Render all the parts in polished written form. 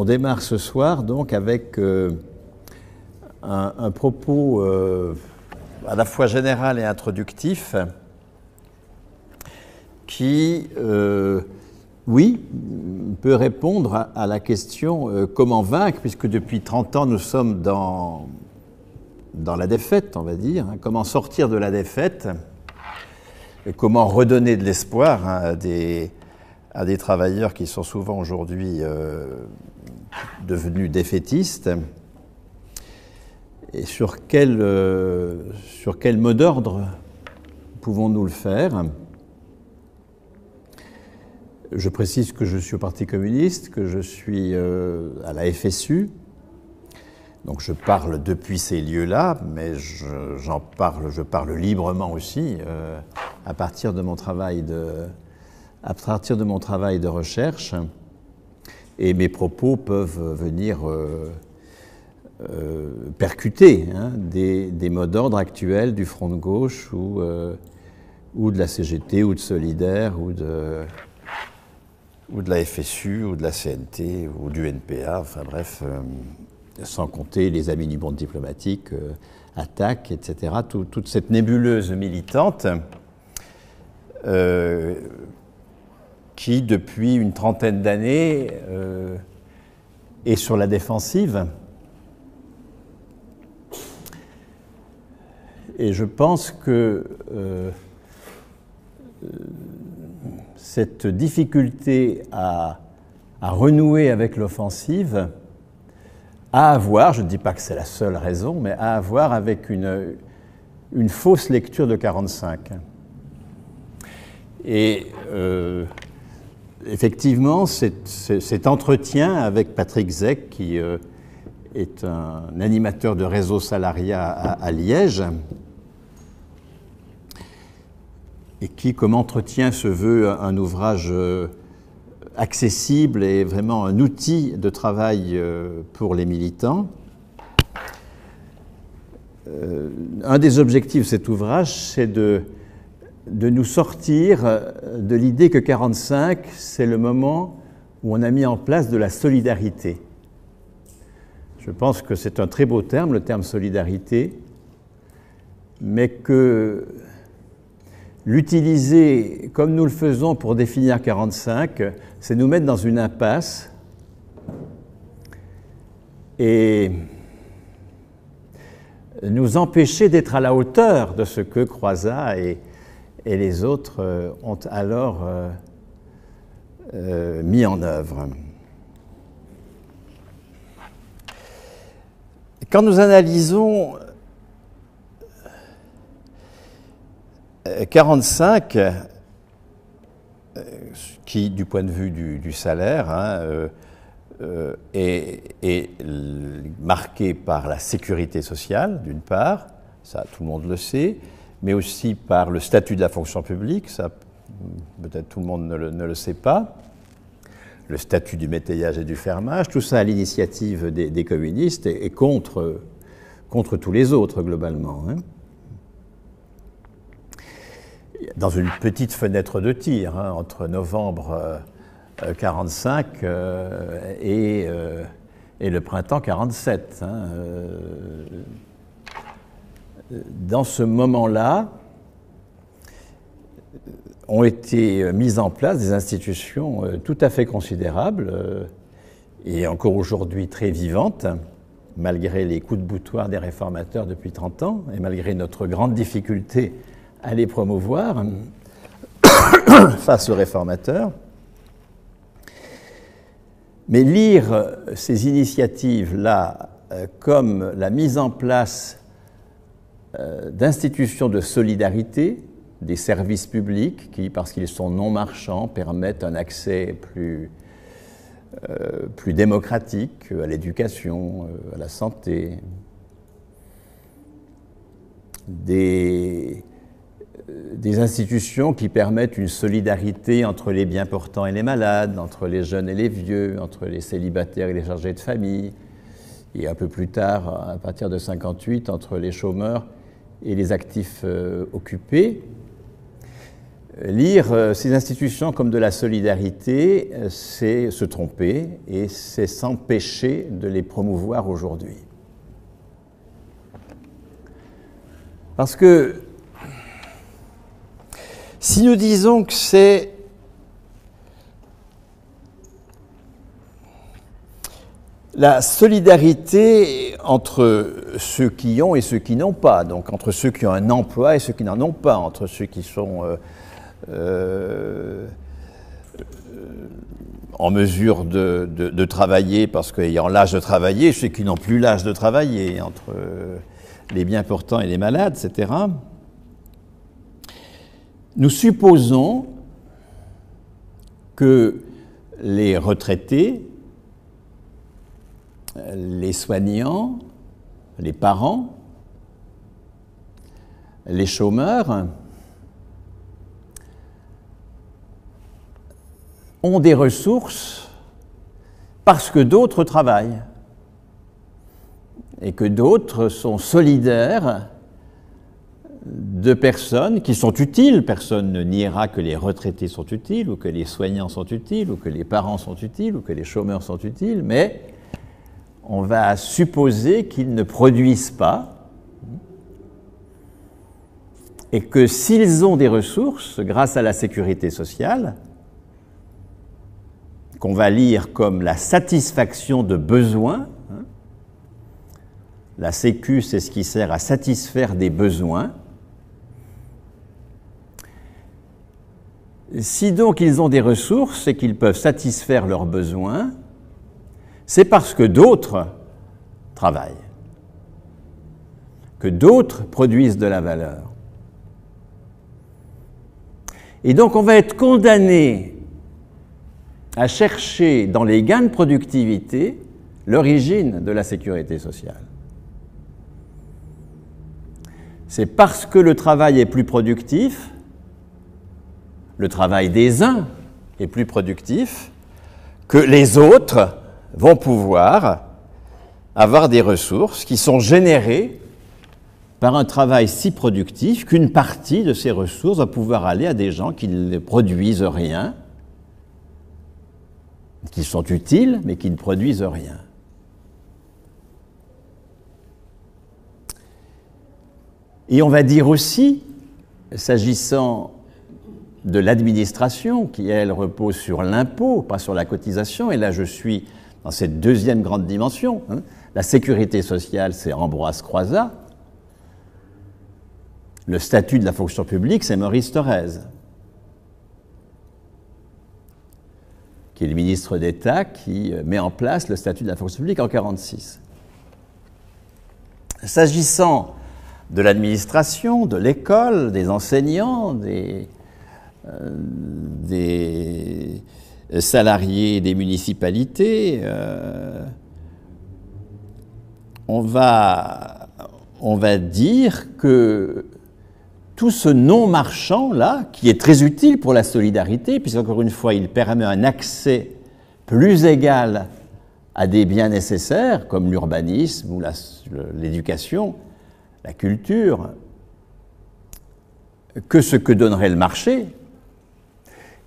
On démarre ce soir donc avec un propos à la fois général et introductif qui, oui, peut répondre à la question comment vaincre, puisque depuis 30 ans nous sommes dans la défaite, on va dire, comment sortir de la défaite, et comment redonner de l'espoir à des travailleurs qui sont souvent aujourd'hui devenus défaitistes, et sur quel mot d'ordre pouvons-nous le faire? Je précise que je suis au Parti communiste, que je suis à la FSU, donc je parle depuis ces lieux-là, mais je parle librement aussi à partir de mon travail de recherche, et mes propos peuvent venir percuter des mots d'ordre actuels du Front de gauche ou de la CGT ou de Solidaire ou de la FSU ou de la CNT ou du NPA, enfin bref, sans compter les amis du monde diplomatique, ATTAC, etc. Toute cette nébuleuse militante qui, depuis une trentaine d'années, est sur la défensive. Et je pense que cette difficulté à renouer avec l'offensive a à voir, je ne dis pas que c'est la seule raison, mais a à voir avec une fausse lecture de 45. Et effectivement, cet entretien avec Patrick Zech, qui est un animateur de réseau salariat à Liège, et qui, comme entretien, se veut un ouvrage accessible et vraiment un outil de travail pour les militants. Un des objectifs de cet ouvrage, c'est de nous sortir de l'idée que 45, c'est le moment où on a mis en place de la solidarité. Je pense que c'est un très beau terme, le terme solidarité, mais que l'utiliser comme nous le faisons pour définir 45, c'est nous mettre dans une impasse et nous empêcher d'être à la hauteur de ce que Croizat et les autres ont alors mis en œuvre. Quand nous analysons 45, qui, du point de vue du salaire, est marqué par la sécurité sociale, d'une part, ça tout le monde le sait, mais aussi par le statut de la fonction publique, ça peut-être tout le monde ne le sait pas, le statut du métayage et du fermage, tout ça à l'initiative des communistes et contre tous les autres globalement. Dans une petite fenêtre de tir, entre novembre 45 et le printemps 47. Dans ce moment-là, ont été mises en place des institutions tout à fait considérables et encore aujourd'hui très vivantes, malgré les coups de boutoir des réformateurs depuis 30 ans et malgré notre grande difficulté à les promouvoir face aux réformateurs. Mais lire ces initiatives-là comme la mise en place d'institutions de solidarité, des services publics qui, parce qu'ils sont non marchands, permettent un accès plus démocratique à l'éducation, à la santé, des institutions qui permettent une solidarité entre les bien portants et les malades, entre les jeunes et les vieux, entre les célibataires et les chargés de famille, et un peu plus tard, à partir de 58, entre les chômeurs et les actifs occupés. lire ces institutions comme de la solidarité, c'est se tromper et c'est s'empêcher de les promouvoir aujourd'hui. Parce que si nous disons que c'est la solidarité entre ceux qui ont et ceux qui n'ont pas, donc entre ceux qui ont un emploi et ceux qui n'en ont pas, entre ceux qui sont en mesure de travailler parce qu'ayant l'âge de travailler, et ceux qui n'ont plus l'âge de travailler, entre les bien portants et les malades, etc. Nous supposons que les retraités, les soignants, les parents, les chômeurs ont des ressources parce que d'autres travaillent et que d'autres sont solidaires de personnes qui sont utiles. Personne ne niera que les retraités sont utiles, ou que les soignants sont utiles, ou que les parents sont utiles, ou que les chômeurs sont utiles, mais on va supposer qu'ils ne produisent pas et que s'ils ont des ressources, grâce à la sécurité sociale, qu'on va lire comme la satisfaction de besoins, la Sécu, c'est ce qui sert à satisfaire des besoins. Si donc ils ont des ressources et qu'ils peuvent satisfaire leurs besoins, c'est parce que d'autres travaillent, que d'autres produisent de la valeur. Et donc on va être condamné à chercher dans les gains de productivité l'origine de la sécurité sociale. C'est parce que le travail est plus productif, le travail des uns est plus productif, que les autres vont pouvoir avoir des ressources qui sont générées par un travail si productif qu'une partie de ces ressources va pouvoir aller à des gens qui ne produisent rien, qui sont utiles, mais qui ne produisent rien. Et on va dire aussi, s'agissant de l'administration, qui, elle, repose sur l'impôt, pas sur la cotisation, et là je suis dans cette deuxième grande dimension. La sécurité sociale, c'est Ambroise Croizat. Le statut de la fonction publique, c'est Maurice Thorez, qui est le ministre d'État qui met en place le statut de la fonction publique en 1946. S'agissant de l'administration, de l'école, des enseignants, des salariés des municipalités, on va dire que tout ce non-marchand-là, qui est très utile pour la solidarité, puisqu'encore une fois, il permet un accès plus égal à des biens nécessaires, comme l'urbanisme ou l'éducation, la culture, que ce que donnerait le marché,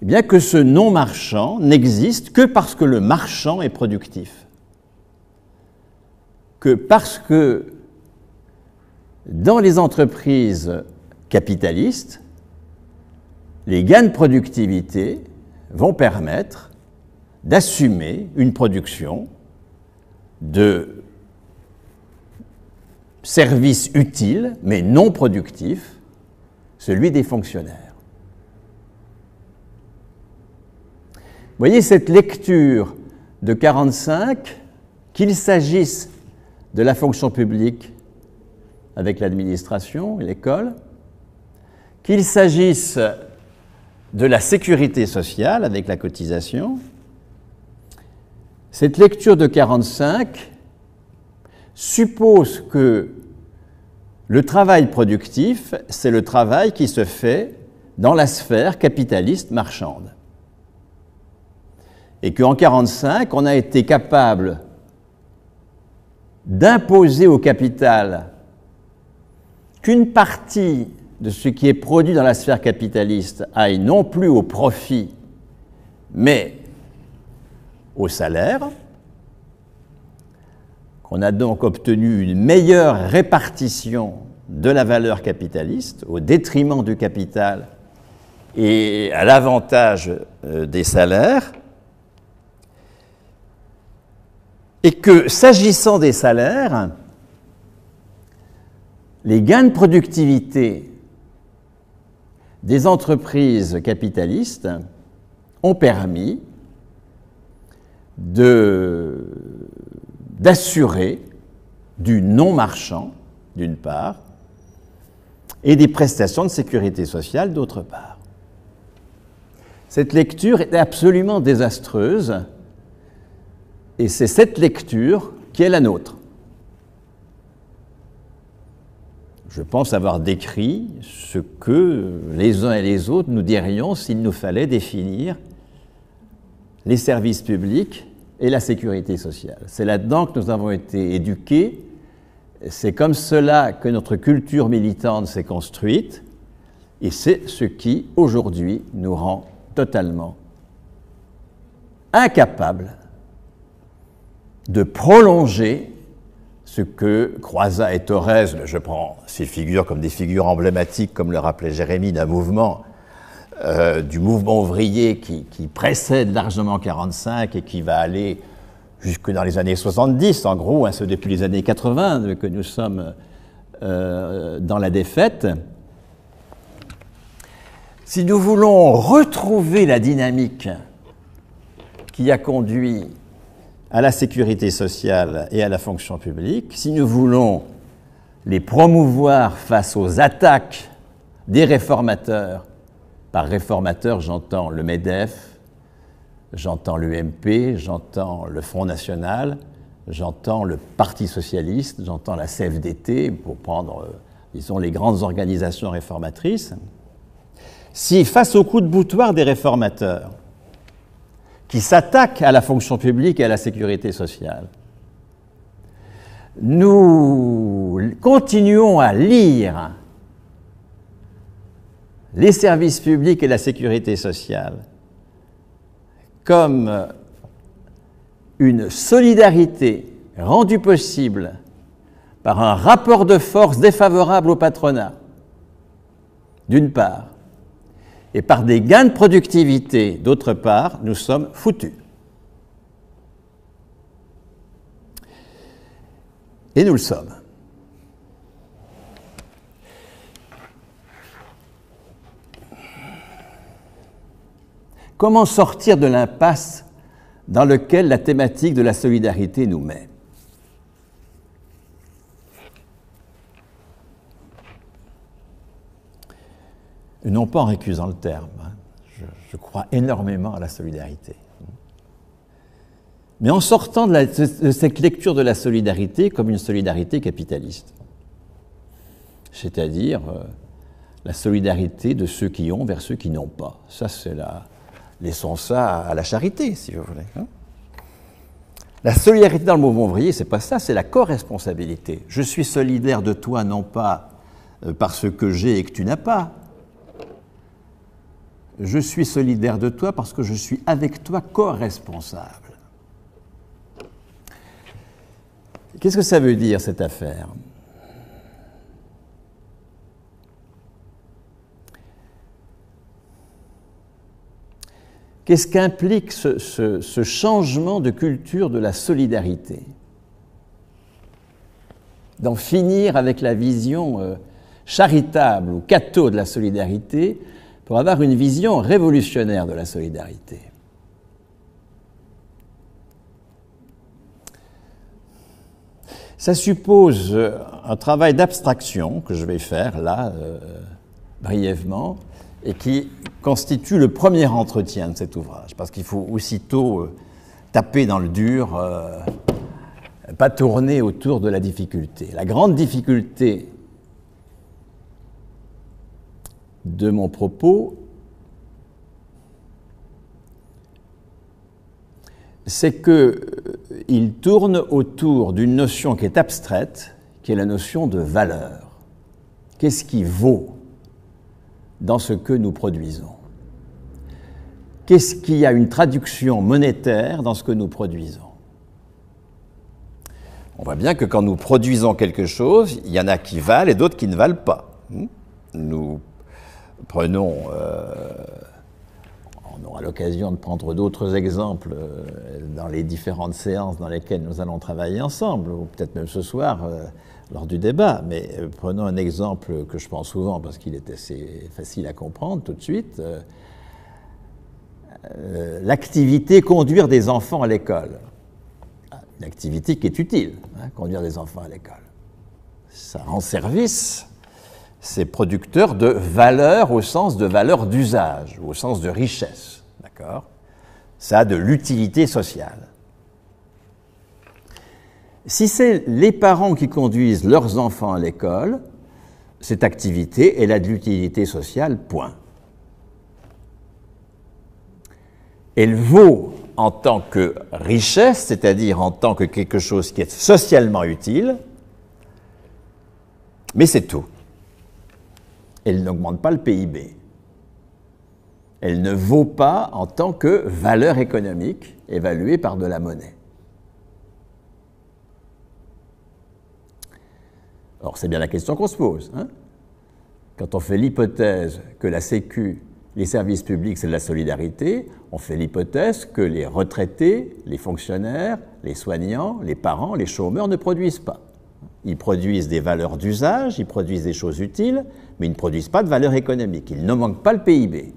eh bien que ce non-marchand n'existe que parce que le marchand est productif. Que parce que dans les entreprises capitalistes, les gains de productivité vont permettre d'assumer une production de services utiles, mais non productifs, celui des fonctionnaires. Vous voyez cette lecture de 1945, qu'il s'agisse de la fonction publique avec l'administration et l'école, qu'il s'agisse de la sécurité sociale avec la cotisation, cette lecture de 1945 suppose que le travail productif, c'est le travail qui se fait dans la sphère capitaliste marchande. Et qu'en 1945, on a été capable d'imposer au capital qu'une partie de ce qui est produit dans la sphère capitaliste aille non plus au profit, mais au salaire, qu'on a donc obtenu une meilleure répartition de la valeur capitaliste au détriment du capital et à l'avantage des salaires, et que, s'agissant des salaires, les gains de productivité des entreprises capitalistes ont permis d'assurer du non-marchand, d'une part, et des prestations de sécurité sociale, d'autre part. Cette lecture est absolument désastreuse, et c'est cette lecture qui est la nôtre. Je pense avoir décrit ce que les uns et les autres nous dirions s'il nous fallait définir les services publics et la sécurité sociale. C'est là-dedans que nous avons été éduqués, c'est comme cela que notre culture militante s'est construite, et c'est ce qui, aujourd'hui, nous rend totalement incapables de prolonger ce que Croizat et Thorez, je prends ces figures comme des figures emblématiques, comme le rappelait Jérémie, d'un mouvement, du mouvement ouvrier qui précède largement 1945 et qui va aller jusque dans les années 70, en gros, c'est depuis les années 80 que nous sommes dans la défaite. Si nous voulons retrouver la dynamique qui a conduit à la sécurité sociale et à la fonction publique, si nous voulons les promouvoir face aux attaques des réformateurs, par réformateurs j'entends le MEDEF, j'entends l'UMP, j'entends le Front National, j'entends le Parti Socialiste, j'entends la CFDT, pour prendre, disons, les grandes organisations réformatrices, si face au coup de boutoir des réformateurs, qui s'attaquent à la fonction publique et à la sécurité sociale, nous continuons à lire les services publics et la sécurité sociale comme une solidarité rendue possible par un rapport de force défavorable au patronat, d'une part, et par des gains de productivité, d'autre part, nous sommes foutus. Et nous le sommes. Comment sortir de l'impasse dans laquelle la thématique de la solidarité nous met ? Non pas en récusant le terme, je crois énormément à la solidarité. Mais en sortant de cette lecture de la solidarité comme une solidarité capitaliste. C'est-à-dire la solidarité de ceux qui ont vers ceux qui n'ont pas. Ça, c'est là. Laissons ça à la charité, si vous voulez. La solidarité dans le mouvement ouvrier, c'est pas ça, c'est la co-responsabilité. Je suis solidaire de toi, non pas parce que j'ai et que tu n'as pas. Je suis solidaire de toi parce que je suis avec toi co-responsable. Qu'est-ce que ça veut dire, cette affaire ? Qu'est-ce qu'implique ce changement de culture de la solidarité ? D'en finir avec la vision charitable ou catho de la solidarité pour avoir une vision révolutionnaire de la solidarité. Ça suppose un travail d'abstraction que je vais faire là, brièvement, et qui constitue le premier entretien de cet ouvrage, parce qu'il faut aussitôt taper dans le dur, pas tourner autour de la difficulté. La grande difficulté de mon propos, c'est qu'il tourne autour d'une notion qui est abstraite, qui est la notion de valeur. Qu'est-ce qui vaut dans ce que nous produisons. Qu'est-ce qui a une traduction monétaire dans ce que nous produisons? On voit bien que quand nous produisons quelque chose, il y en a qui valent et d'autres qui ne valent pas. Nous prenons, on aura l'occasion de prendre d'autres exemples dans les différentes séances dans lesquelles nous allons travailler ensemble, ou peut-être même ce soir lors du débat, mais prenons un exemple que je prends souvent parce qu'il est assez facile à comprendre tout de suite. L'activité conduire des enfants à l'école. Une activité qui est utile, conduire des enfants à l'école. Ça rend service, c'est producteur de valeur au sens de valeur d'usage, au sens de richesse, d'accord? Ça a de l'utilité sociale. Si c'est les parents qui conduisent leurs enfants à l'école, cette activité, elle a de l'utilité sociale, point. Elle vaut en tant que richesse, c'est-à-dire en tant que quelque chose qui est socialement utile, mais c'est tout. Elle n'augmente pas le PIB. Elle ne vaut pas en tant que valeur économique évaluée par de la monnaie. Or, c'est bien la question qu'on se pose. Quand on fait l'hypothèse que la Sécu, les services publics, c'est de la solidarité, on fait l'hypothèse que les retraités, les fonctionnaires, les soignants, les parents, les chômeurs ne produisent pas. Ils produisent des valeurs d'usage, ils produisent des choses utiles, mais ils ne produisent pas de valeur économique. Ils ne manquent pas le PIB.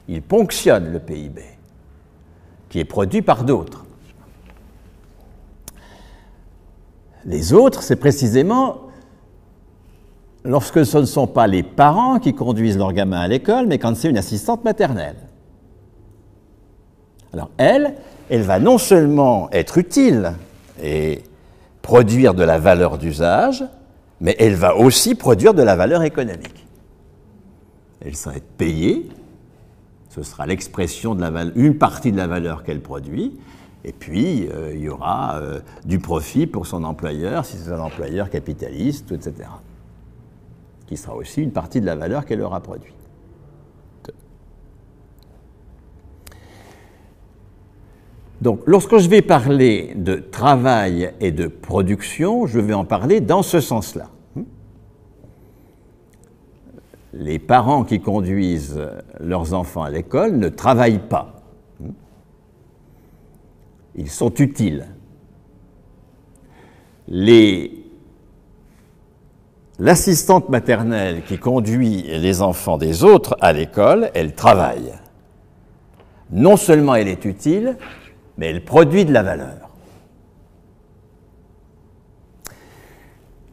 Ils ponctionnent le PIB, qui est produit par d'autres. Les autres, c'est précisément lorsque ce ne sont pas les parents qui conduisent leurs gamins à l'école, mais quand c'est une assistante maternelle. Alors elle va non seulement être utile et produire de la valeur d'usage, mais elle va aussi produire de la valeur économique. Elle sera payée, ce sera l'expression de la valeur, une partie de la valeur qu'elle produit, et puis il y aura du profit pour son employeur, si c'est un employeur capitaliste, etc., qui sera aussi une partie de la valeur qu'elle aura produite. Donc, lorsque je vais parler de travail et de production, je vais en parler dans ce sens-là. Les parents qui conduisent leurs enfants à l'école ne travaillent pas. Ils sont utiles. L'assistante maternelle qui conduit les enfants des autres à l'école, elle travaille. Non seulement elle est utile, mais elle produit de la valeur.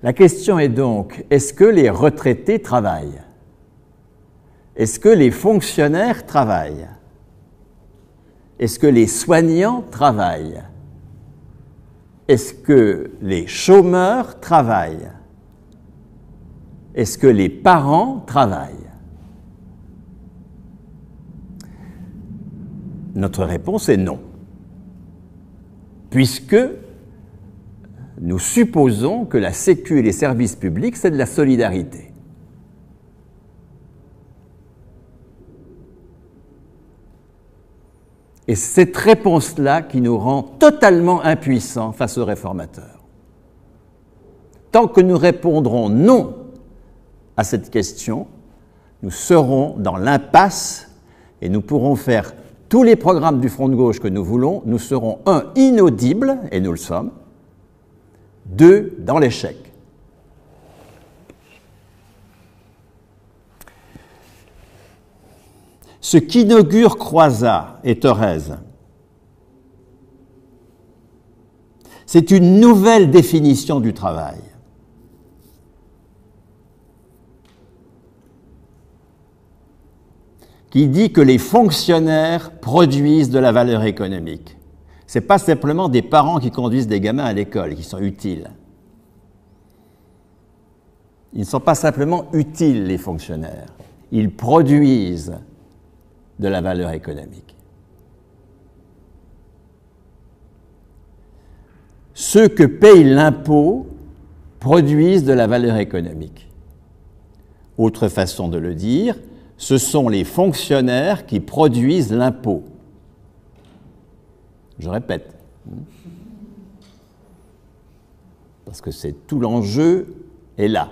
La question est donc, est-ce que les retraités travaillent? Est-ce que les fonctionnaires travaillent? Est-ce que les soignants travaillent? Est-ce que les chômeurs travaillent? Est-ce que les parents travaillent? Notre réponse est non, puisque nous supposons que la Sécu et les services publics, c'est de la solidarité. Et c'est cette réponse-là qui nous rend totalement impuissants face aux réformateurs. Tant que nous répondrons non à cette question, nous serons dans l'impasse et nous pourrons faire tous les programmes du Front de gauche que nous voulons, nous serons, 1, inaudibles, et nous le sommes, 2, dans l'échec. Ce qu'inaugurent Croizat et Thorez, c'est une nouvelle définition du travail. Qui dit que les fonctionnaires produisent de la valeur économique. Ce n'est pas simplement des parents qui conduisent des gamins à l'école, qui sont utiles. Ils ne sont pas simplement utiles, les fonctionnaires. Ils produisent de la valeur économique. Ceux que paye l'impôt produisent de la valeur économique. Autre façon de le dire, ce sont les fonctionnaires qui produisent l'impôt. Je répète, parce que c'est tout l'enjeu est là.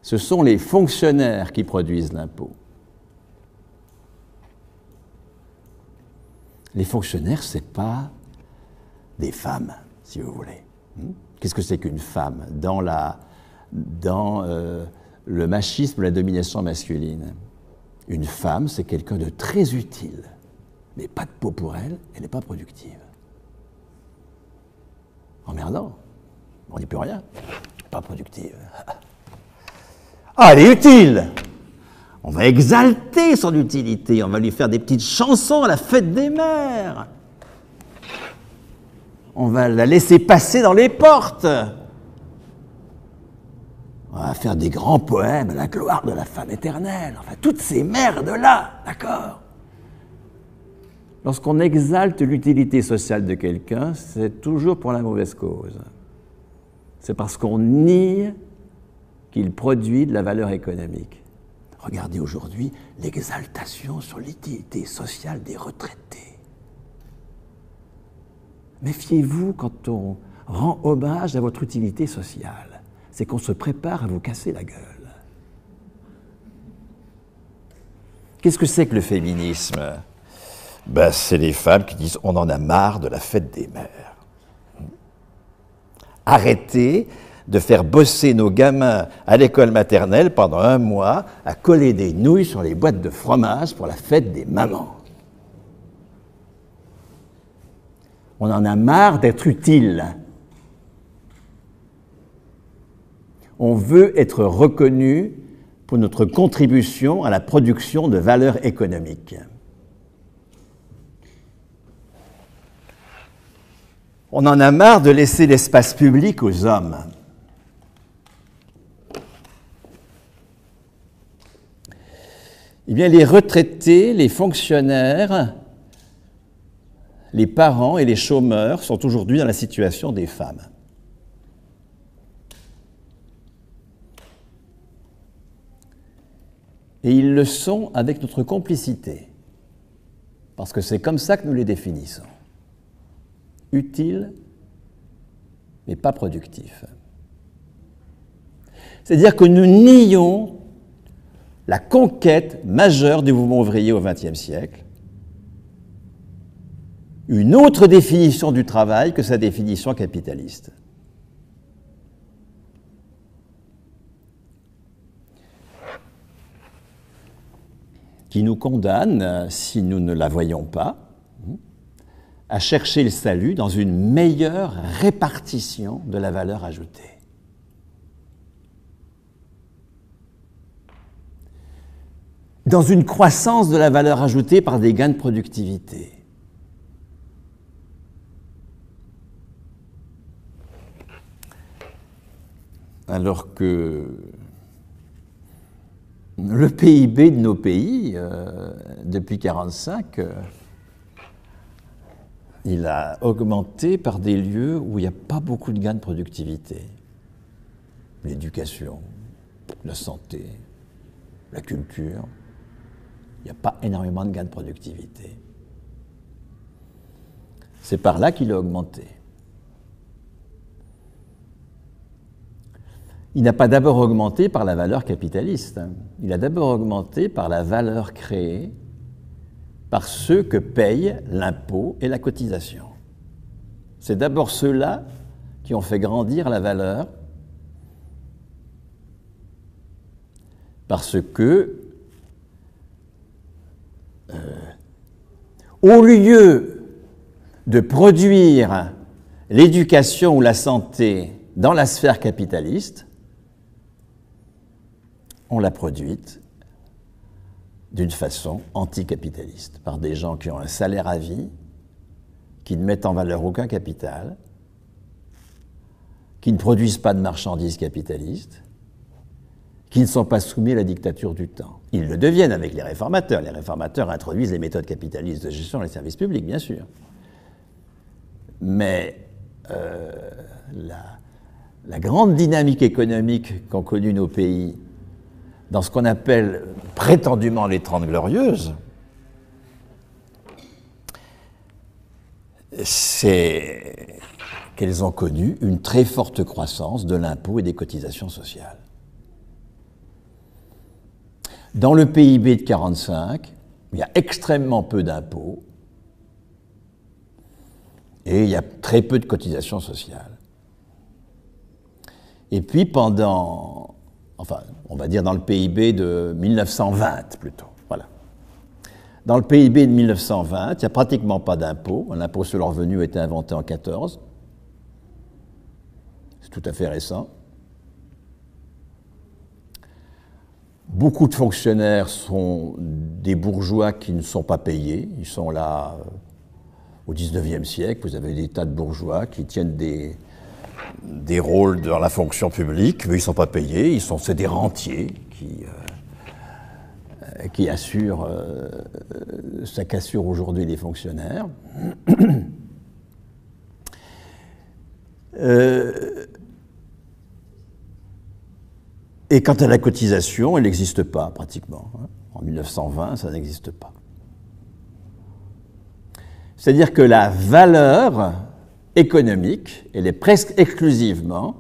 Ce sont les fonctionnaires qui produisent l'impôt. Les fonctionnaires, ce n'est pas des femmes, si vous voulez. Qu'est-ce que c'est qu'une femme dans le machisme, la domination masculine? Une femme, c'est quelqu'un de très utile, mais pas de peau pour elle, elle n'est pas productive. Emmerdant, on n'y peut rien, pas productive. Ah, elle est utile! On va exalter son utilité, on va lui faire des petites chansons à la fête des mères. On va la laisser passer dans les portes. On va faire des grands poèmes à la gloire de la femme éternelle. Enfin, toutes ces merdes-là, d'accord? Lorsqu'on exalte l'utilité sociale de quelqu'un, c'est toujours pour la mauvaise cause. C'est parce qu'on nie qu'il produit de la valeur économique. Regardez aujourd'hui l'exaltation sur l'utilité sociale des retraités. Méfiez-vous quand on rend hommage à votre utilité sociale. C'est qu'on se prépare à vous casser la gueule. Qu'est-ce que c'est que le féminisme? Ben, c'est les femmes qui disent « on en a marre de la fête des mères ». Arrêtez de faire bosser nos gamins à l'école maternelle pendant 1 mois à coller des nouilles sur les boîtes de fromage pour la fête des mamans. On en a marre d'être utile. On veut être reconnu pour notre contribution à la production de valeur économique. On en a marre de laisser l'espace public aux hommes. Eh bien, les retraités, les fonctionnaires, les parents et les chômeurs sont aujourd'hui dans la situation des femmes. Et ils le sont avec notre complicité, parce que c'est comme ça que nous les définissons. Utiles, mais pas productifs. C'est-à-dire que nous nions la conquête majeure du mouvement ouvrier au XXe siècle, une autre définition du travail que sa définition capitaliste. Qui nous condamne, si nous ne la voyons pas, à chercher le salut dans une meilleure répartition de la valeur ajoutée. Dans une croissance de la valeur ajoutée par des gains de productivité. Alors que le PIB de nos pays, depuis 1945, il a augmenté par des lieux où il n'y a pas beaucoup de gains de productivité. L'éducation, la santé, la culture. Il n'y a pas énormément de gains de productivité. C'est par là qu'il a augmenté. Il n'a pas d'abord augmenté par la valeur capitaliste. Il a d'abord augmenté par la valeur créée par ceux que payent l'impôt et la cotisation. C'est d'abord ceux-là qui ont fait grandir la valeur parce que au lieu de produire l'éducation ou la santé dans la sphère capitaliste, on l'a produite d'une façon anticapitaliste, par des gens qui ont un salaire à vie, qui ne mettent en valeur aucun capital, qui ne produisent pas de marchandises capitalistes, qui ne sont pas soumis à la dictature du temps. Ils le deviennent avec les réformateurs. Les réformateurs introduisent les méthodes capitalistes de gestion des services publics, bien sûr. Mais la grande dynamique économique qu'ont connue nos pays dans ce qu'on appelle prétendument les 30 Glorieuses, c'est qu'elles ont connu une très forte croissance de l'impôt et des cotisations sociales. Dans le PIB de 1945, il y a extrêmement peu d'impôts et il y a très peu de cotisations sociales. Et puis pendant, enfin, on va dire dans le PIB de 1920 plutôt, voilà. Dans le PIB de 1920, il n'y a pratiquement pas d'impôts. L'impôt sur le revenu a été inventé en 1914. C'est tout à fait récent. Beaucoup de fonctionnaires sont des bourgeois qui ne sont pas payés. Ils sont là au XIXe siècle. Vous avez des tas de bourgeois qui tiennent des rôles dans la fonction publique, mais ils ne sont pas payés. C'est des rentiers qui assurent ce qu'assurent aujourd'hui les fonctionnaires. Et quant à la cotisation, elle n'existe pas pratiquement. En 1920, ça n'existe pas. C'est-à-dire que la valeur économique, elle est presque exclusivement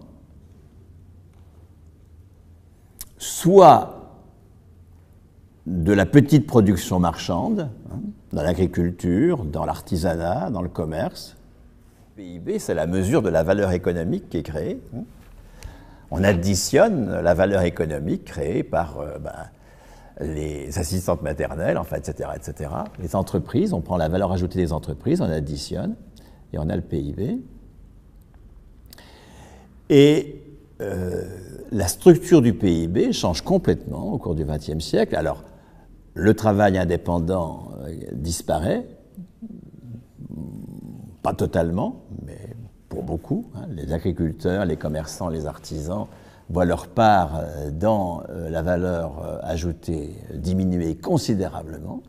soit de la petite production marchande, dans l'agriculture, dans l'artisanat, dans le commerce. Le PIB, c'est la mesure de la valeur économique qui est créée. On additionne la valeur économique créée par les assistantes maternelles, enfin, etc., etc. Les entreprises, on prend la valeur ajoutée des entreprises, on additionne, et on a le PIB. Et la structure du PIB change complètement au cours du XXe siècle. Alors, le travail indépendant disparaît, pas totalement, mais pour beaucoup. Les agriculteurs, les commerçants, les artisans voient leur part dans la valeur ajoutée diminuer considérablement.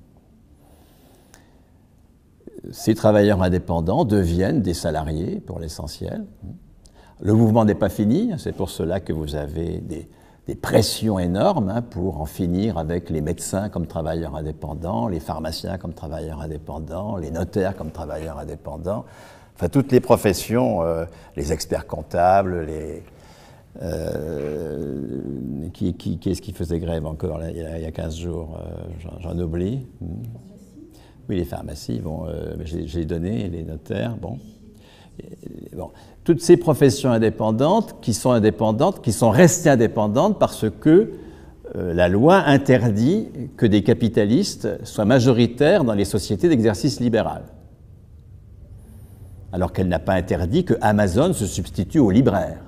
Ces travailleurs indépendants deviennent des salariés pour l'essentiel. Le mouvement n'est pas fini, c'est pour cela que vous avez des pressions énormes pour en finir avec les médecins comme travailleurs indépendants, les pharmaciens comme travailleurs indépendants, les notaires comme travailleurs indépendants. Enfin, toutes les professions, les experts comptables, qui est-ce qui faisait grève encore là, il y a 15 jours, j'en oublie. Oui, les pharmacies, bon, j'ai donné, les notaires, bon. Bon. Toutes ces professions indépendantes, qui sont restées indépendantes parce que la loi interdit que des capitalistes soient majoritaires dans les sociétés d'exercice libéral. Alors qu'elle n'a pas interdit que Amazon se substitue aux libraires.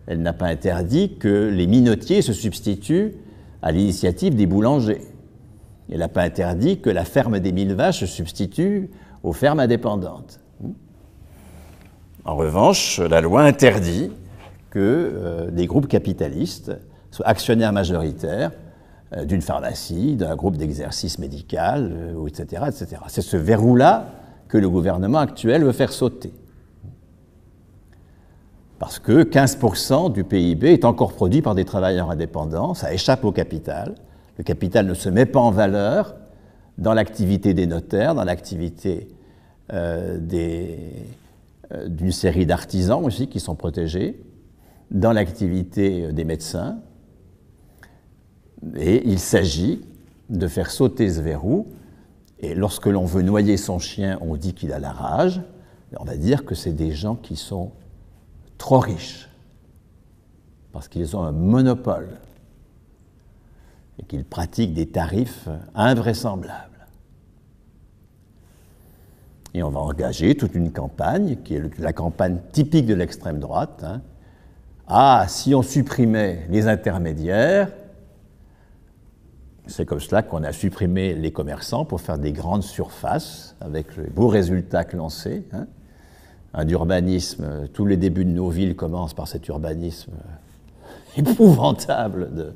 Elle n'a pas interdit que les minotiers se substituent à l'initiative des boulangers. Elle n'a pas interdit que la ferme des 1000 vaches se substitue aux fermes indépendantes. En revanche, la loi interdit que des groupes capitalistes soient actionnaires majoritaires d'une pharmacie, d'un groupe d'exercice médical, etc., etc. C'est ce verrou-là que le gouvernement actuel veut faire sauter. Parce que 15% du PIB est encore produit par des travailleurs indépendants, ça échappe au capital. Le capital ne se met pas en valeur dans l'activité des notaires, dans l'activité d'une série d'artisans aussi qui sont protégés, dans l'activité des médecins. Et il s'agit de faire sauter ce verrou. Et lorsque l'on veut noyer son chien, on dit qu'il a la rage. On va dire que c'est des gens qui sont trop riches, parce qu'ils ont un monopole et qu'ils pratiquent des tarifs invraisemblables. Et on va engager toute une campagne, qui est la campagne typique de l'extrême droite. Ah, si on supprimait les intermédiaires, c'est comme cela qu'on a supprimé les commerçants pour faire des grandes surfaces, avec les beaux résultats que l'on sait. Un urbanisme, tous les débuts de nos villes commencent par cet urbanisme épouvantable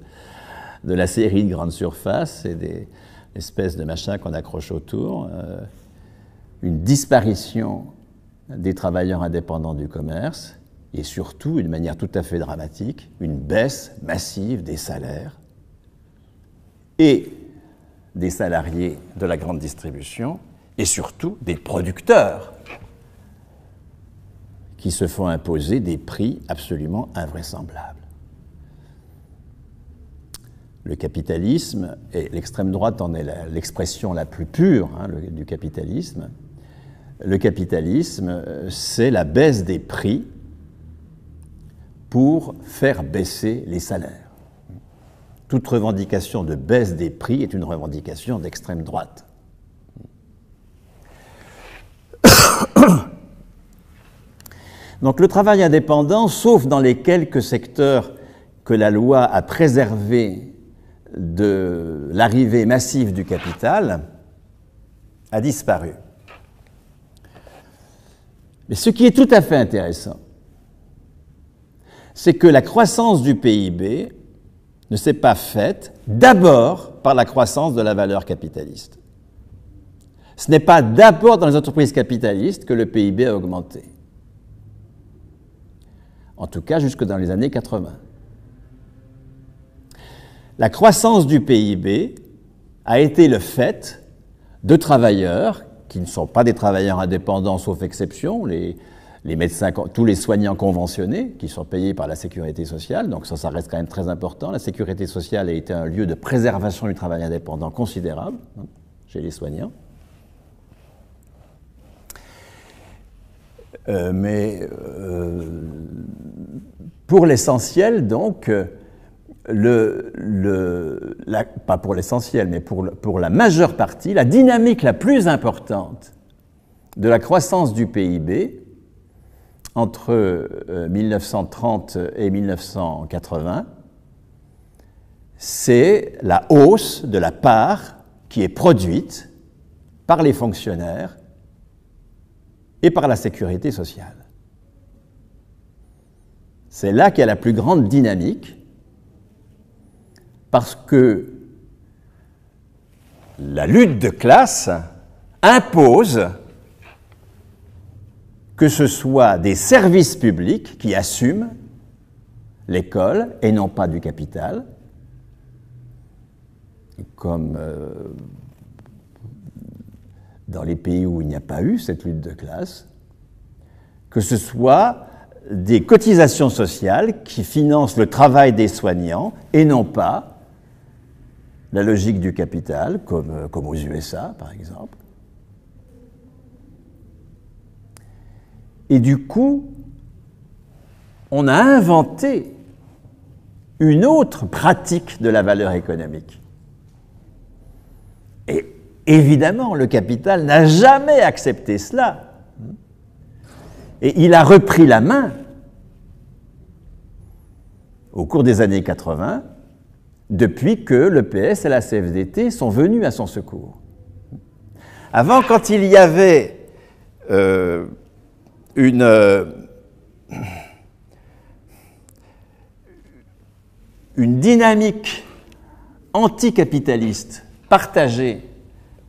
de la série de grandes surfaces et des espèces de machins qu'on accroche autour. Une disparition des travailleurs indépendants du commerce et surtout, d'une manière tout à fait dramatique, une baisse massive des salaires et des salariés de la grande distribution, et surtout des producteurs qui se font imposer des prix absolument invraisemblables. Le capitalisme, et l'extrême droite en est l'expression la plus pure du capitalisme, le capitalisme, c'est la baisse des prix pour faire baisser les salaires. Toute revendication de baisse des prix est une revendication d'extrême droite. Donc le travail indépendant, sauf dans les quelques secteurs que la loi a préservés de l'arrivée massive du capital, a disparu. Mais ce qui est tout à fait intéressant, c'est que la croissance du PIB ne s'est pas faite d'abord par la croissance de la valeur capitaliste. Ce n'est pas d'abord dans les entreprises capitalistes que le PIB a augmenté. En tout cas, jusque dans les années 80. La croissance du PIB a été le fait de travailleurs qui ne sont pas des travailleurs indépendants, sauf exception, les médecins, tous les soignants conventionnés qui sont payés par la sécurité sociale, donc ça reste quand même très important. La sécurité sociale a été un lieu de préservation du travail indépendant considérable chez les soignants. Pour l'essentiel, donc, pas pour l'essentiel, mais pour la majeure partie, la dynamique la plus importante de la croissance du PIB entre 1930 et 1980, c'est la hausse de la part qui est produite par les fonctionnaires et par la sécurité sociale. C'est là qu'il y a la plus grande dynamique, parce que la lutte de classe impose que ce soit des services publics qui assument l'école et non pas du capital, comme dans les pays où il n'y a pas eu cette lutte de classe, que ce soit des cotisations sociales qui financent le travail des soignants et non pas la logique du capital, comme aux USA par exemple. Et du coup, on a inventé une autre pratique de la valeur économique. Et évidemment, le capital n'a jamais accepté cela. Et il a repris la main au cours des années 80, depuis que le PS et la CFDT sont venus à son secours. Avant, quand il y avait une dynamique anticapitaliste partagée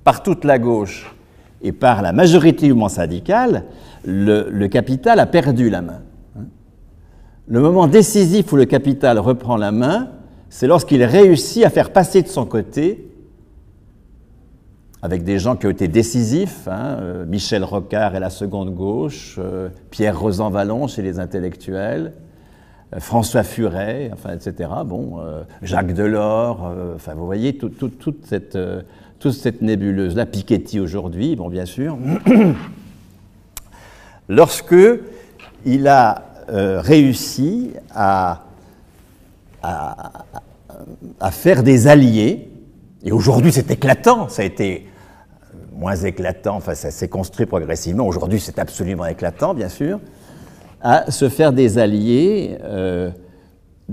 par toute la gauche et par la majorité du mouvement syndical, le capital a perdu la main. Le moment décisif où le capital reprend la main, c'est lorsqu'il réussit à faire passer de son côté, avec des gens qui ont été décisifs, Michel Rocard et la seconde gauche, Pierre Rosanvallon chez les intellectuels, François Furet, etc. Jacques Delors, vous voyez toute cette nébuleuse-là, Piketty aujourd'hui, bien sûr. Lorsque il a réussi à faire des alliés, et aujourd'hui c'est éclatant, ça a été moins éclatant, ça s'est construit progressivement, aujourd'hui c'est absolument éclatant bien sûr, à se faire des alliés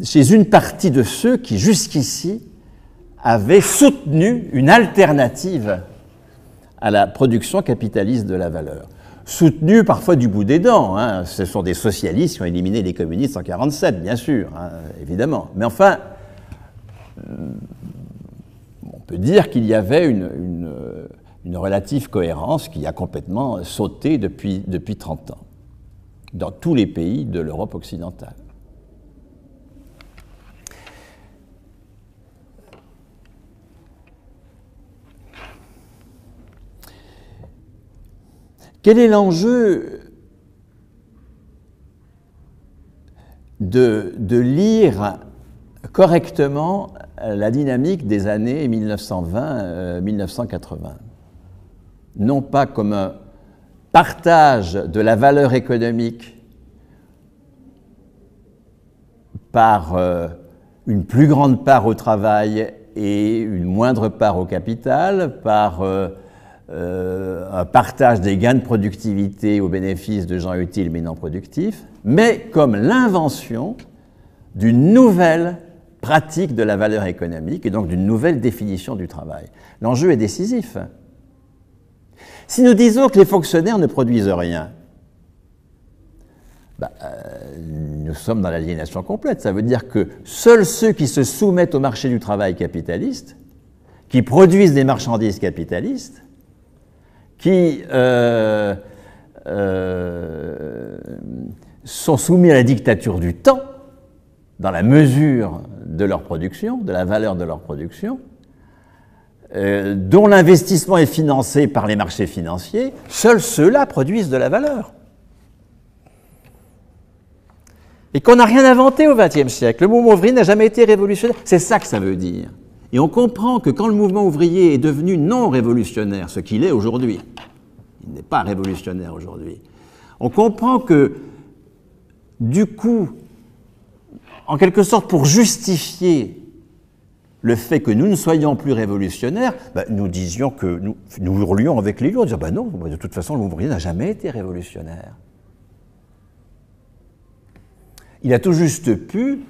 chez une partie de ceux qui jusqu'ici avaient soutenu une alternative à la production capitaliste de la valeur. Soutenu parfois du bout des dents, ce sont des socialistes qui ont éliminé les communistes en 1947, bien sûr, évidemment. Mais enfin, on peut dire qu'il y avait une relative cohérence qui a complètement sauté depuis 30 ans. dans tous les pays de l'Europe occidentale. Quel est l'enjeu de lire correctement la dynamique des années 1920-1980? Non pas comme un partage de la valeur économique par une plus grande part au travail et une moindre part au capital, par un partage des gains de productivité au bénéfice de gens utiles mais non productifs, mais comme l'invention d'une nouvelle pratique de la valeur économique et donc d'une nouvelle définition du travail. L'enjeu est décisif. Si nous disons que les fonctionnaires ne produisent rien, nous sommes dans l'aliénation complète. Ça veut dire que seuls ceux qui se soumettent au marché du travail capitaliste, qui produisent des marchandises capitalistes, qui sont soumis à la dictature du temps, dans la mesure de leur production, de la valeur de leur production, dont l'investissement est financé par les marchés financiers, seuls ceux-là produisent de la valeur. Et qu'on n'a rien inventé au XXe siècle. Le mouvement ouvrier n'a jamais été révolutionnaire. C'est ça que ça veut dire. Et on comprend que quand le mouvement ouvrier est devenu non révolutionnaire, ce qu'il est aujourd'hui, il n'est pas révolutionnaire aujourd'hui, on comprend que, du coup, en quelque sorte, pour justifier le fait que nous ne soyons plus révolutionnaires, nous disions que nous hurlions avec les loups, en disant non, de toute façon, le mouvement ouvrier n'a jamais été révolutionnaire. Il a tout juste pu,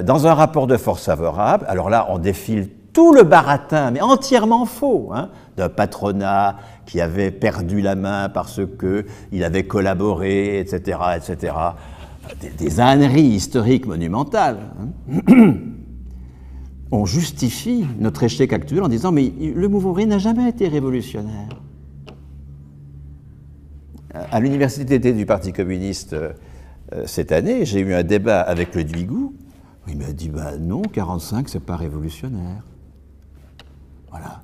dans un rapport de force favorable, alors là, on défile tout le baratin, mais entièrement faux, d'un patronat qui avait perdu la main parce qu'il avait collaboré, etc., etc., des âneries historiques monumentales. On justifie notre échec actuel en disant « mais le mouvement ouvrier n'a jamais été révolutionnaire ». À l'université d'été du Parti communiste cette année, j'ai eu un débat avec le Duigou. Il m'a dit « non, 45, c'est pas révolutionnaire ». Voilà.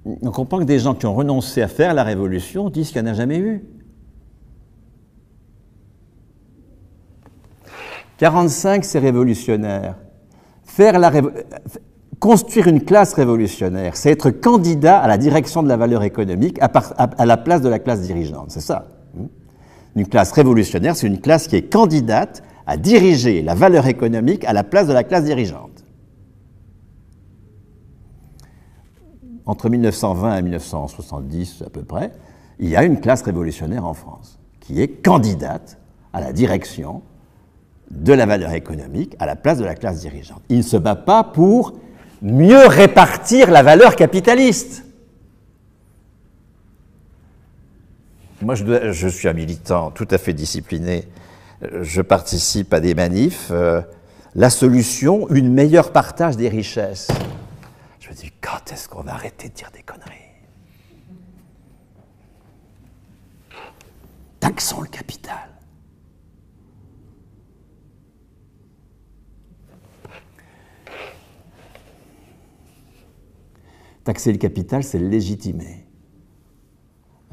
On comprend que des gens qui ont renoncé à faire la révolution disent qu'il n'y en a jamais eu. 45, c'est révolutionnaire. Construire une classe révolutionnaire, c'est être candidat à la direction de la valeur économique à la place de la classe dirigeante. C'est ça. Une classe révolutionnaire, c'est une classe qui est candidate à diriger la valeur économique à la place de la classe dirigeante. Entre 1920 et 1970 à peu près, il y a une classe révolutionnaire en France qui est candidate à la direction de la valeur économique à la place de la classe dirigeante. Il ne se bat pas pour mieux répartir la valeur capitaliste. Moi, je suis un militant tout à fait discipliné. Je participe à des manifs. La solution, une meilleure partage des richesses. Je me dis, quand est-ce qu'on va arrêter de dire des conneries? Taxons le capital. Taxer le capital, c'est le légitimer.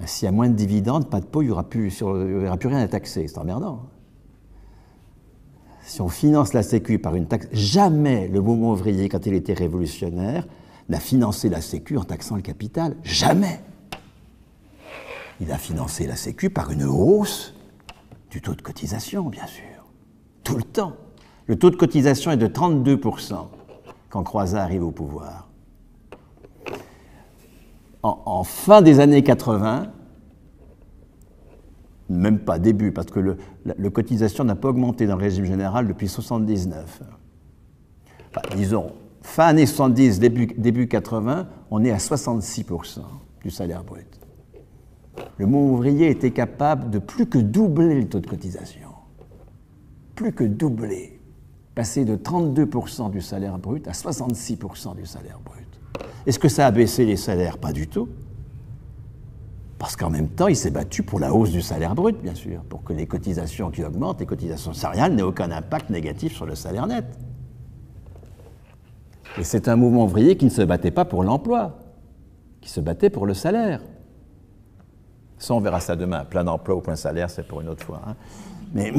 S'il y a moins de dividendes, pas de pot, il n'y aura plus rien à taxer. C'est emmerdant. Si on finance la Sécu par une taxe, jamais le mouvement ouvrier, quand il était révolutionnaire, n'a financé la Sécu en taxant le capital. Jamais. Il a financé la Sécu par une hausse du taux de cotisation, bien sûr. Tout le temps. Le taux de cotisation est de 32% quand Croizat arrive au pouvoir. En fin des années 80, même pas début, parce que le cotisation n'a pas augmenté dans le régime général depuis 1979. Enfin, disons, fin années 70, début 80, on est à 66% du salaire brut. Le mouvement ouvrier était capable de plus que doubler le taux de cotisation. Plus que doubler. Passer de 32% du salaire brut à 66% du salaire brut. Est-ce que ça a baissé les salaires? Pas du tout. Parce qu'en même temps, il s'est battu pour la hausse du salaire brut, bien sûr, pour que les cotisations qui augmentent, les cotisations salariales, n'aient aucun impact négatif sur le salaire net. Et c'est un mouvement ouvrier qui ne se battait pas pour l'emploi, qui se battait pour le salaire. Ça, on verra ça demain. Plein d'emploi ou plein salaire, c'est pour une autre fois. Hein. Mais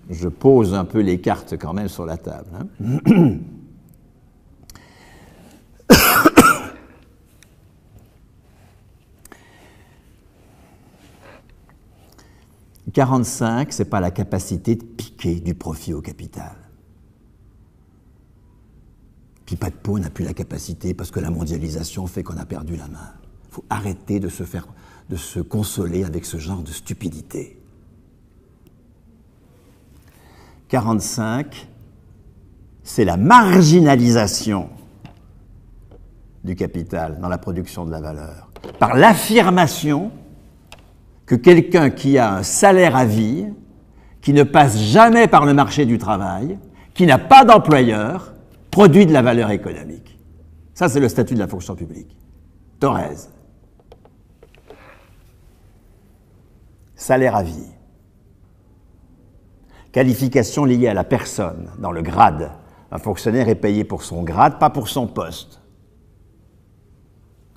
je pose un peu les cartes quand même sur la table. Hein. « 45, ce n'est pas la capacité de piquer du profit au capital. Puis pas de peau n'a plus la capacité parce que la mondialisation fait qu'on a perdu la main. Il faut arrêter de se consoler avec ce genre de stupidité. 45, c'est la marginalisation du capital dans la production de la valeur, par l'affirmation que quelqu'un qui a un salaire à vie, qui ne passe jamais par le marché du travail, qui n'a pas d'employeur, produit de la valeur économique. Ça, c'est le statut de la fonction publique. Thorez. Salaire à vie. Qualification liée à la personne, dans le grade. Un fonctionnaire est payé pour son grade, pas pour son poste.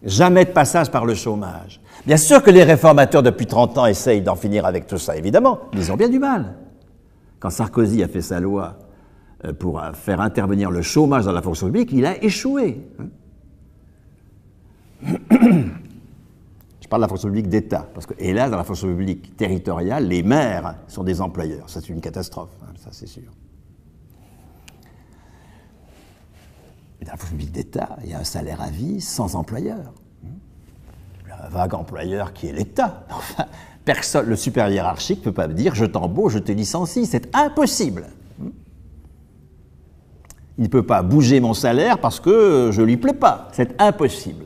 Jamais de passage par le chômage. Bien sûr que les réformateurs depuis 30 ans essayent d'en finir avec tout ça, évidemment, mais ils ont bien du mal. Quand Sarkozy a fait sa loi pour faire intervenir le chômage dans la fonction publique, il a échoué. Je parle de la fonction publique d'État, parce que, hélas, dans la fonction publique territoriale, les maires sont des employeurs. Ça, c'est une catastrophe, hein, ça c'est sûr. Dans la fonction publique d'État, il y a un salaire à vie sans employeur. Un vague employeur qui est l'État. Enfin, personne, le supérieur hiérarchique ne peut pas me dire « je t'embauche, je te licencie ». C'est impossible. Il ne peut pas bouger mon salaire parce que je ne lui plais pas. C'est impossible.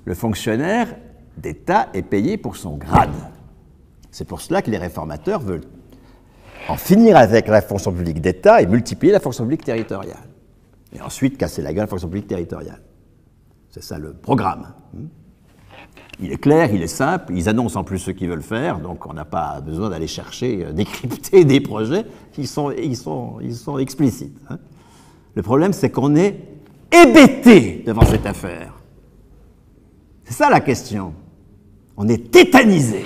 Le fonctionnaire d'État est payé pour son grade. C'est pour cela que les réformateurs veulent en finir avec la fonction publique d'État et multiplier la fonction publique territoriale. Et ensuite casser la gueule à la fonction publique territoriale. C'est ça le programme. Il est clair, il est simple, ils annoncent en plus ce qu'ils veulent faire, donc on n'a pas besoin d'aller chercher, décrypter des projets, ils sont explicites. Hein. Le problème, c'est qu'on est hébété devant cette affaire. C'est ça la question. On est tétanisé.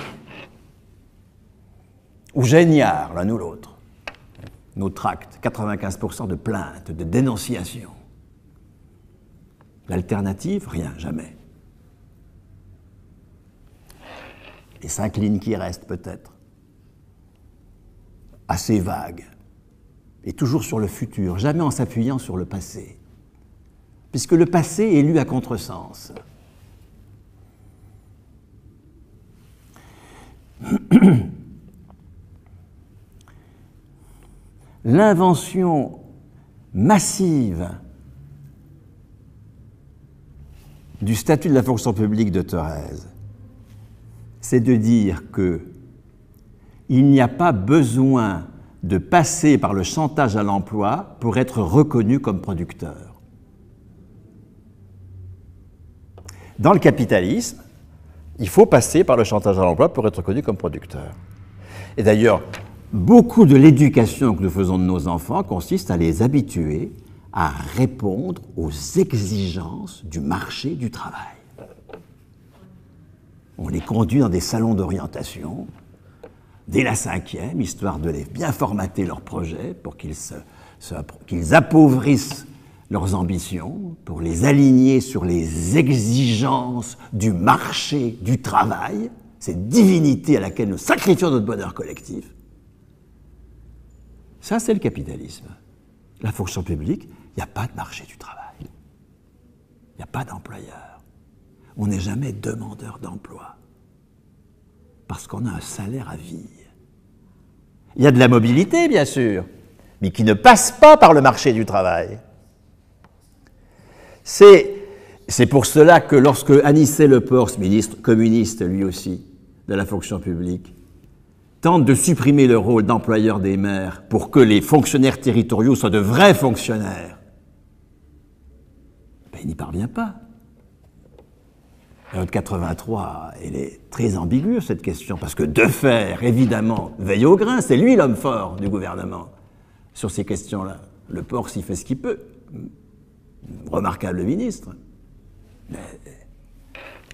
Ou génial, l'un ou l'autre. Nos tracts, 95% de plaintes, de dénonciations. L'alternative, rien, jamais. Les 5 lignes qui restent, peut-être. Assez vagues. Et toujours sur le futur, jamais en s'appuyant sur le passé. Puisque le passé est lu à contresens. L'invention massive du statut de la fonction publique de Thorez, c'est de dire qu'il n'y a pas besoin de passer par le chantage à l'emploi pour être reconnu comme producteur. Dans le capitalisme, il faut passer par le chantage à l'emploi pour être reconnu comme producteur. Et d'ailleurs, beaucoup de l'éducation que nous faisons de nos enfants consiste à les habituer à répondre aux exigences du marché du travail. On les conduit dans des salons d'orientation, dès la 5e, histoire de les bien formater leurs projets pour qu'ils appauvrissent leurs ambitions, pour les aligner sur les exigences du marché du travail, cette divinité à laquelle nous sacrifions notre bonheur collectif. Ça, c'est le capitalisme. La fonction publique, il n'y a pas de marché du travail. Il n'y a pas d'employeur. On n'est jamais demandeur d'emploi. Parce qu'on a un salaire à vie. Il y a de la mobilité, bien sûr, mais qui ne passe pas par le marché du travail. C'est pour cela que lorsque Anicet Le Pors, ministre communiste lui aussi, de la fonction publique, tente de supprimer le rôle d'employeur des maires pour que les fonctionnaires territoriaux soient de vrais fonctionnaires, ben, il n'y parvient pas. Notre 83, elle est très ambiguë, cette question, parce que Defer, évidemment, veille au grain, c'est lui l'homme fort du gouvernement sur ces questions-là. Le Porce, il fait ce qu'il peut. Remarquable ministre. Mais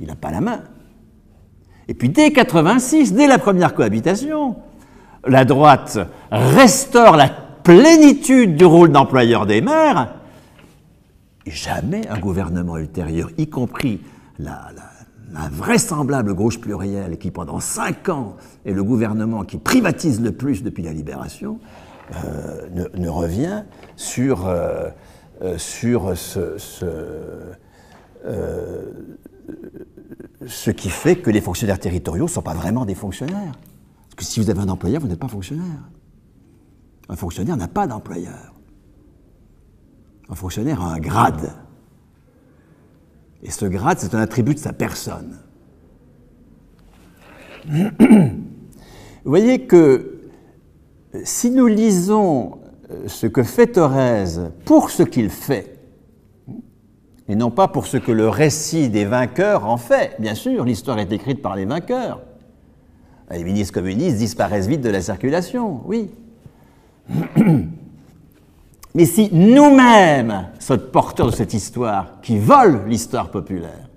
il n'a pas la main. Et puis dès 86, dès la première cohabitation, la droite restaure la plénitude du rôle d'employeur des maires. Jamais un gouvernement ultérieur, y compris la vraisemblable gauche plurielle qui pendant 5 ans est le gouvernement qui privatise le plus depuis la Libération, ne revient sur ce qui fait que les fonctionnaires territoriaux ne sont pas vraiment des fonctionnaires. Parce que si vous avez un employeur, vous n'êtes pas fonctionnaire. Un fonctionnaire n'a pas d'employeur. Un fonctionnaire a un grade. Et ce grade, c'est un attribut de sa personne. Vous voyez que si nous lisons ce que fait Thorez pour ce qu'il fait, et non pas pour ce que le récit des vainqueurs en fait, bien sûr, l'histoire est écrite par les vainqueurs. Les ministres communistes disparaissent vite de la circulation, oui. Mais si nous-mêmes sommes porteurs de cette histoire, qui vole l'histoire populaire,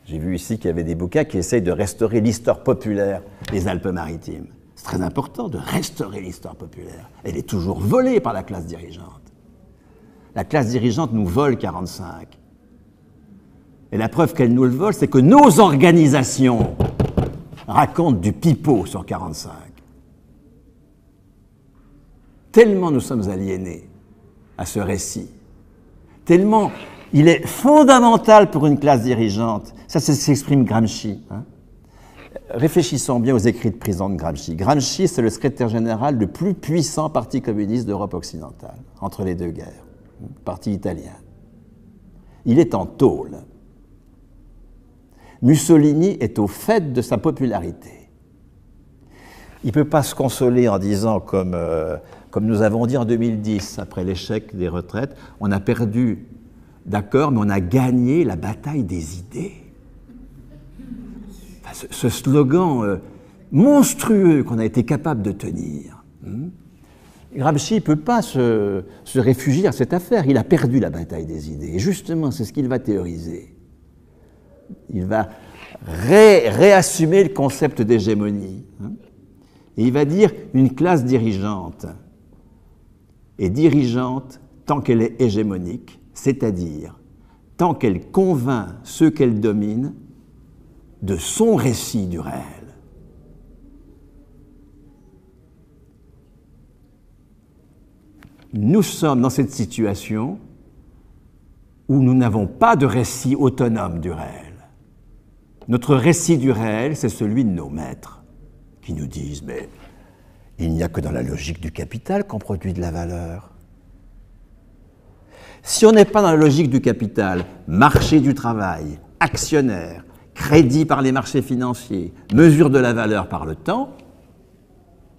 j'ai vu ici qu'il y avait des bouquins qui essayent de restaurer l'histoire populaire des Alpes-Maritimes. C'est très important de restaurer l'histoire populaire. Elle est toujours volée par la classe dirigeante. La classe dirigeante nous vole 45. Et la preuve qu'elle nous le vole, c'est que nos organisations racontent du pipeau sur 45. Tellement nous sommes aliénés à ce récit, tellement il est fondamental pour une classe dirigeante. Ça s'exprime Gramsci. Réfléchissons bien aux écrits de prison de Gramsci. Gramsci, c'est le secrétaire général du plus puissant parti communiste d'Europe occidentale, entre les deux guerres, parti italien. Il est en tôle. Mussolini est au fait de sa popularité. Il ne peut pas se consoler en disant, comme nous avons dit en 2010, après l'échec des retraites, on a perdu, d'accord, mais on a gagné la bataille des idées. Enfin, ce slogan monstrueux qu'on a été capable de tenir. Gramsci ne peut pas se réfugier à cette affaire. Il a perdu la bataille des idées. Et justement, c'est ce qu'il va théoriser. Il va réassumer le concept d'hégémonie. Et il va dire une classe dirigeante est dirigeante tant qu'elle est hégémonique, c'est-à-dire tant qu'elle convainc ceux qu'elle domine de son récit du réel. Nous sommes dans cette situation où nous n'avons pas de récit autonome du réel. Notre récit du réel, c'est celui de nos maîtres, qui nous disent « mais il n'y a que dans la logique du capital qu'on produit de la valeur ». Si on n'est pas dans la logique du capital, marché du travail, actionnaire, crédit par les marchés financiers, mesure de la valeur par le temps,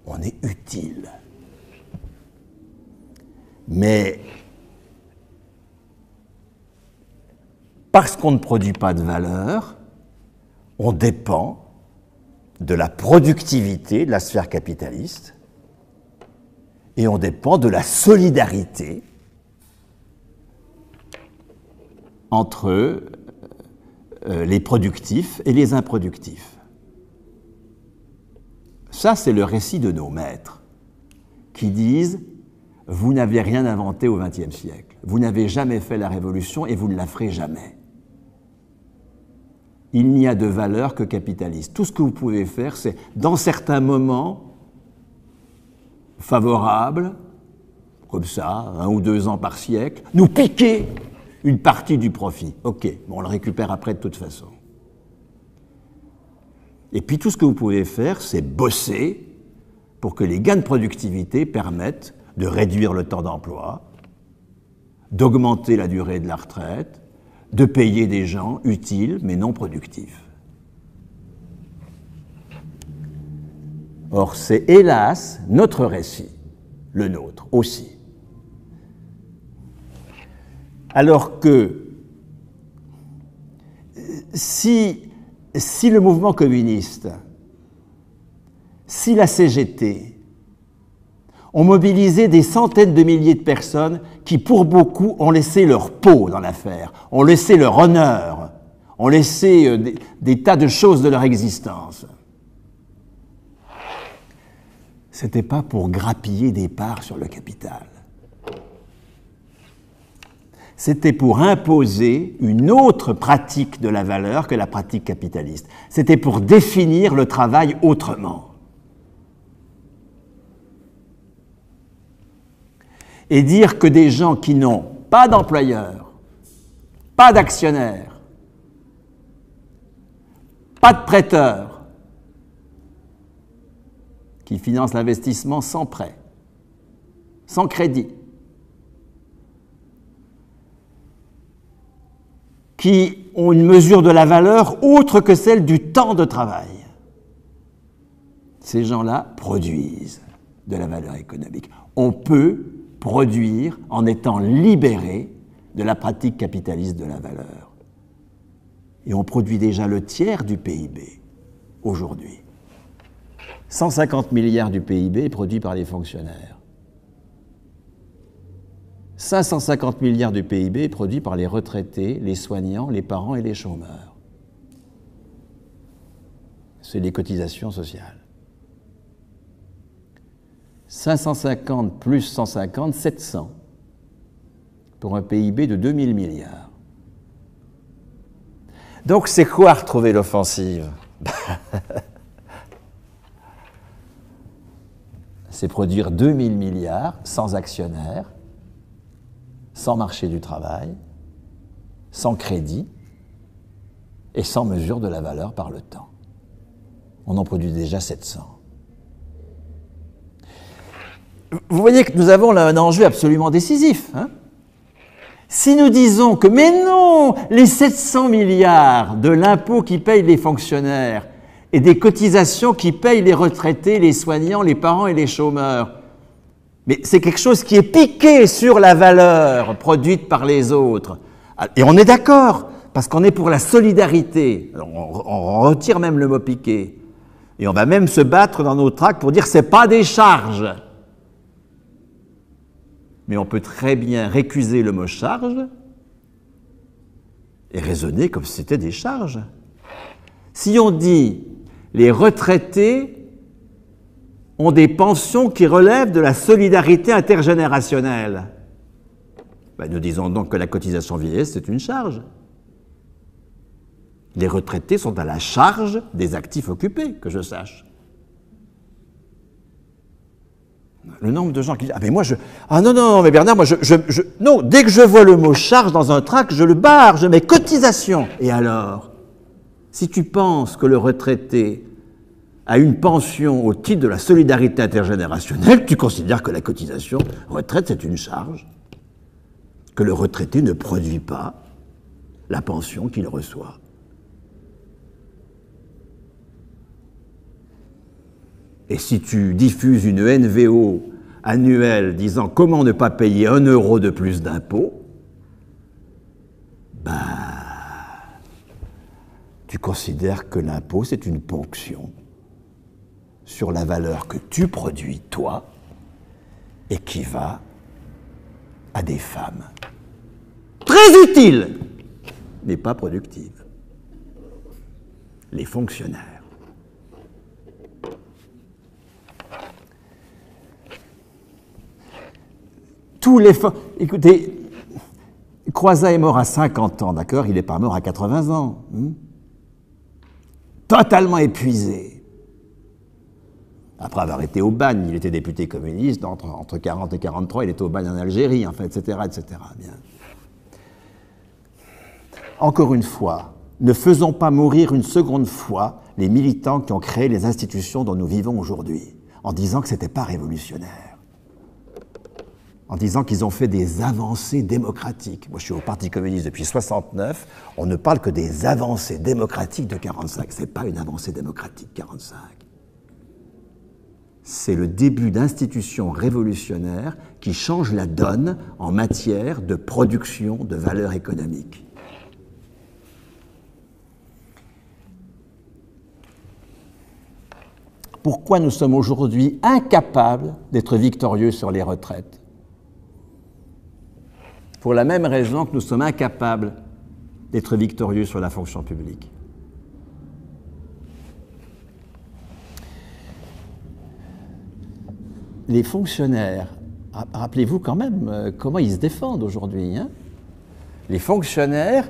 on est utile. Mais parce qu'on ne produit pas de valeur, on dépend de la productivité de la sphère capitaliste et on dépend de la solidarité entre les productifs et les improductifs. Ça, c'est le récit de nos maîtres qui disent « Vous n'avez rien inventé au XXe siècle. Vous n'avez jamais fait la révolution et vous ne la ferez jamais. Il n'y a de valeur que capitaliste. Tout ce que vous pouvez faire, c'est, dans certains moments favorables, comme ça, 1 ou 2 ans par siècle, nous piquer une partie du profit. Ok, bon, on le récupère après de toute façon. Et puis tout ce que vous pouvez faire, c'est bosser pour que les gains de productivité permettent de réduire le temps d'emploi, d'augmenter la durée de la retraite, de payer des gens utiles mais non productifs. Or, c'est hélas notre récit, le nôtre aussi. Alors que si le mouvement communiste, si la CGT ont mobilisé des centaines de milliers de personnes qui, pour beaucoup, ont laissé leur peau dans l'affaire, ont laissé leur honneur, ont laissé des tas de choses de leur existence, ce n'était pas pour grappiller des parts sur le capital. C'était pour imposer une autre pratique de la valeur que la pratique capitaliste. C'était pour définir le travail autrement. Et dire que des gens qui n'ont pas d'employeurs, pas d'actionnaires, pas de prêteurs, qui financent l'investissement sans prêt, sans crédit, qui ont une mesure de la valeur autre que celle du temps de travail. Ces gens-là produisent de la valeur économique. On peut produire en étant libéré de la pratique capitaliste de la valeur. Et on produit déjà le tiers du PIB aujourd'hui. 150 milliards du PIB est produit par les fonctionnaires. 550 milliards du PIB est produit par les retraités, les soignants, les parents et les chômeurs. C'est les cotisations sociales. 550 plus 150, 700, pour un PIB de 2000 milliards. Donc c'est quoi retrouver l'offensive? C'est produire 2000 milliards sans actionnaires, sans marché du travail, sans crédit et sans mesure de la valeur par le temps. On en produit déjà 700. Vous voyez que nous avons là un enjeu absolument décisif. Hein? Si nous disons que, mais non, les 700 milliards de l'impôt qui payent les fonctionnaires et des cotisations qui payent les retraités, les soignants, les parents et les chômeurs, mais c'est quelque chose qui est piqué sur la valeur produite par les autres. Et on est d'accord, parce qu'on est pour la solidarité. On retire même le mot piqué. Et on va même se battre dans nos tracts pour dire que ce n'est pas des charges. Mais on peut très bien récuser le mot charge et raisonner comme si c'était des charges. Si on dit les retraités ont des pensions qui relèvent de la solidarité intergénérationnelle, ben nous disons donc que la cotisation vieillesse, c'est une charge. Les retraités sont à la charge des actifs occupés, que je sache. Le nombre de gens qui disent « Ah mais moi je... Ah non, non, mais Bernard, moi non, dès que je vois le mot charge dans un tract, je le barre, je mets cotisation. » Et alors, si tu penses que le retraité a une pension au titre de la solidarité intergénérationnelle, tu considères que la cotisation retraite, c'est une charge, que le retraité ne produit pas la pension qu'il reçoit. Et si tu diffuses une NVO annuelle disant comment ne pas payer 1 euro de plus d'impôts, tu considères que l'impôt, c'est une ponction sur la valeur que tu produis, toi, et qui va à des femmes très utiles, mais pas productives. Les fonctionnaires. Tous les... Écoutez, Croizat est mort à 50 ans, d'accord? Il n'est pas mort à 80 ans. Totalement épuisé. Après avoir été au bagne, il était député communiste, entre 40 et 43, il était au bagne en Algérie, enfin, etc., etc. Bien. Encore une fois, ne faisons pas mourir une seconde fois les militants qui ont créé les institutions dont nous vivons aujourd'hui, en disant que ce n'était pas révolutionnaire. En disant qu'ils ont fait des avancées démocratiques. Moi, je suis au Parti communiste depuis 1969, on ne parle que des avancées démocratiques de 1945. Ce n'est pas une avancée démocratique, 1945. C'est le début d'institutions révolutionnaires qui changent la donne en matière de production de valeur économique. pourquoi nous sommes aujourd'hui incapables d'être victorieux sur les retraites. Pour la même raison que nous sommes incapables d'être victorieux sur la fonction publique. Les fonctionnaires, rappelez-vous quand même comment ils se défendent aujourd'hui, hein? Les fonctionnaires,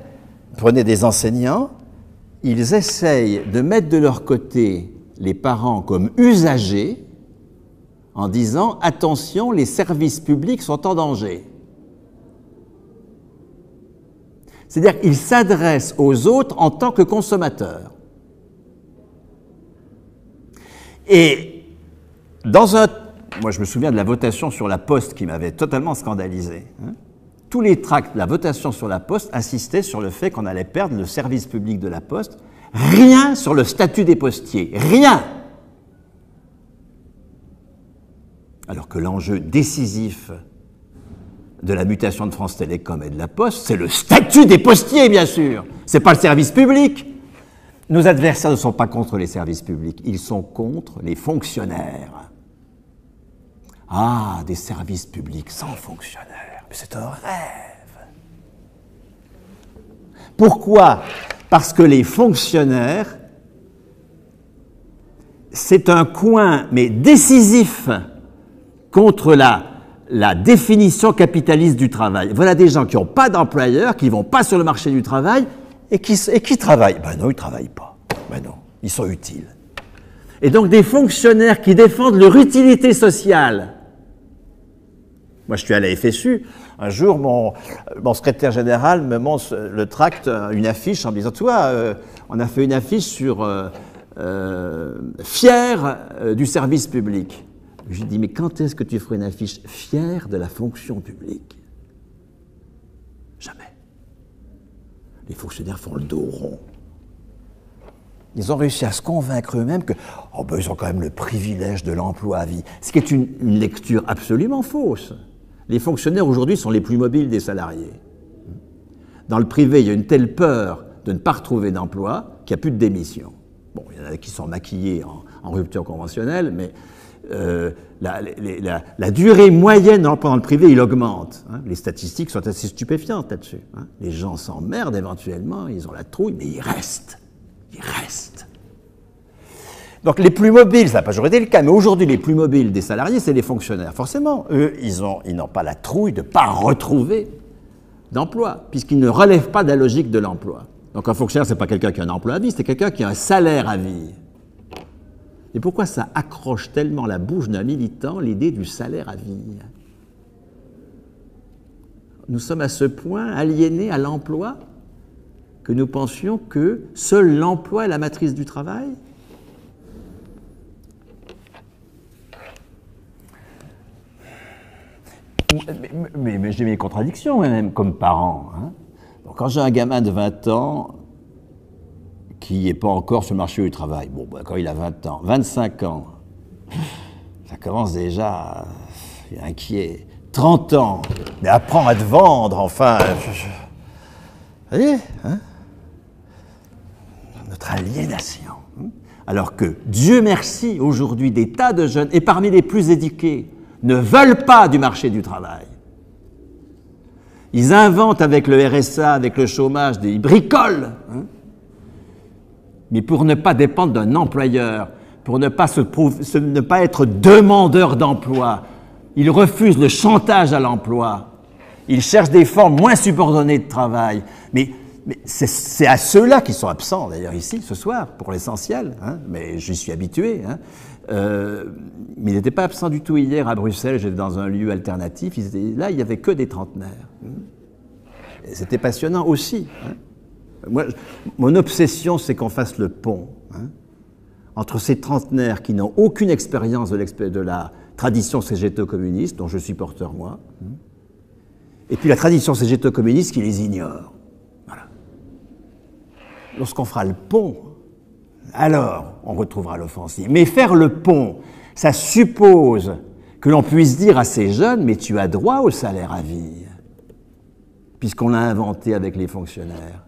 prenez des enseignants, ils essayent de mettre de leur côté les parents comme usagers en disant « Attention, les services publics sont en danger ». C'est-à-dire qu'ils s'adressent aux autres en tant que consommateurs. Et moi je me souviens de la votation sur la Poste qui m'avait totalement scandalisé, hein. Tous les tracts de la votation sur la Poste insistaient sur le fait qu'on allait perdre le service public de la Poste. Rien sur le statut des postiers. Rien. Alors que l'enjeu décisif de la mutation de France Télécom et de la Poste, c'est le statut des postiers, bien sûr. C'est pas le service public. Nos adversaires ne sont pas contre les services publics. Ils sont contre les fonctionnaires. Ah, des services publics sans fonctionnaires. Mais c'est un rêve. Pourquoi ? Parce que les fonctionnaires, c'est un coin, mais décisif, contre la définition capitaliste du travail. Voilà des gens qui n'ont pas d'employeur, qui ne vont pas sur le marché du travail et qui travaillent. Ben non, ils ne travaillent pas. Ben non, ils sont utiles. Et donc des fonctionnaires qui défendent leur utilité sociale. Moi, je suis à la FSU. Un jour, mon secrétaire général me montre le tract, une affiche, en me disant, tu vois, on a fait une affiche sur fier du service public. Je lui dis, mais quand est-ce que tu ferais une affiche fière de la fonction publique? Jamais. Les fonctionnaires font le dos rond. Ils ont réussi à se convaincre eux-mêmes que ils ont quand même le privilège de l'emploi à vie. Ce qui est une lecture absolument fausse. Les fonctionnaires aujourd'hui sont les plus mobiles des salariés. Dans le privé, il y a une telle peur de ne pas retrouver d'emploi qu'il n'y a plus de démission. Bon, il y en a qui sont maquillés en rupture conventionnelle, mais la durée moyenne d'emploi dans le privé, il augmente. Hein. Les statistiques sont assez stupéfiantes là-dessus. Hein. Les gens s'emmerdent éventuellement, ils ont la trouille, mais ils restent. Ils restent. Donc les plus mobiles, ça n'a pas toujours été le cas, mais aujourd'hui les plus mobiles des salariés, c'est les fonctionnaires. Forcément, eux, ils n'ont pas la trouille de ne pas retrouver d'emploi, puisqu'ils ne relèvent pas de la logique de l'emploi. Donc un fonctionnaire, ce n'est pas quelqu'un qui a un emploi à vie, c'est quelqu'un qui a un salaire à vie. Et pourquoi ça accroche tellement la bouche d'un militant, l'idée du salaire à vie? Nous sommes à ce point aliénés à l'emploi que nous pensions que seul l'emploi est la matrice du travail? Mais j'ai mes contradictions, même, comme parent. Hein. Bon, quand j'ai un gamin de 20 ans qui n'est pas encore sur le marché du travail, quand il a 20 ans, 25 ans, ça commence déjà à être inquiet. 30 ans, mais apprends à te vendre, enfin. Vous voyez, hein? Notre aliénation. Alors que, Dieu merci, aujourd'hui, des tas de jeunes, et parmi les plus éduqués, ne veulent pas du marché du travail. Ils inventent avec le RSA, avec le chômage, ils bricolent. Hein, mais pour ne pas dépendre d'un employeur, pour ne pas être demandeur d'emploi, ils refusent le chantage à l'emploi. Ils cherchent des formes moins subordonnées de travail. Mais c'est à ceux-là qui sont absents, d'ailleurs, ici, ce soir, pour l'essentiel. Hein, mais j'y suis habitué. Hein. Mais ils n'étaient pas absents du tout hier à Bruxelles, j'étais dans un lieu alternatif, là il n'y avait que des trentenaires. C'était passionnant aussi. Hein. Moi, mon obsession, c'est qu'on fasse le pont entre ces trentenaires qui n'ont aucune expérience de la tradition cégéto-communiste, dont je suis porteur moi, et puis la tradition cégéto-communiste qui les ignore. Voilà. Lorsqu'on fera le pont, alors on retrouvera l'offensive. Mais faire le pont, ça suppose que l'on puisse dire à ces jeunes « mais tu as droit au salaire à vie », puisqu'on l'a inventé avec les fonctionnaires.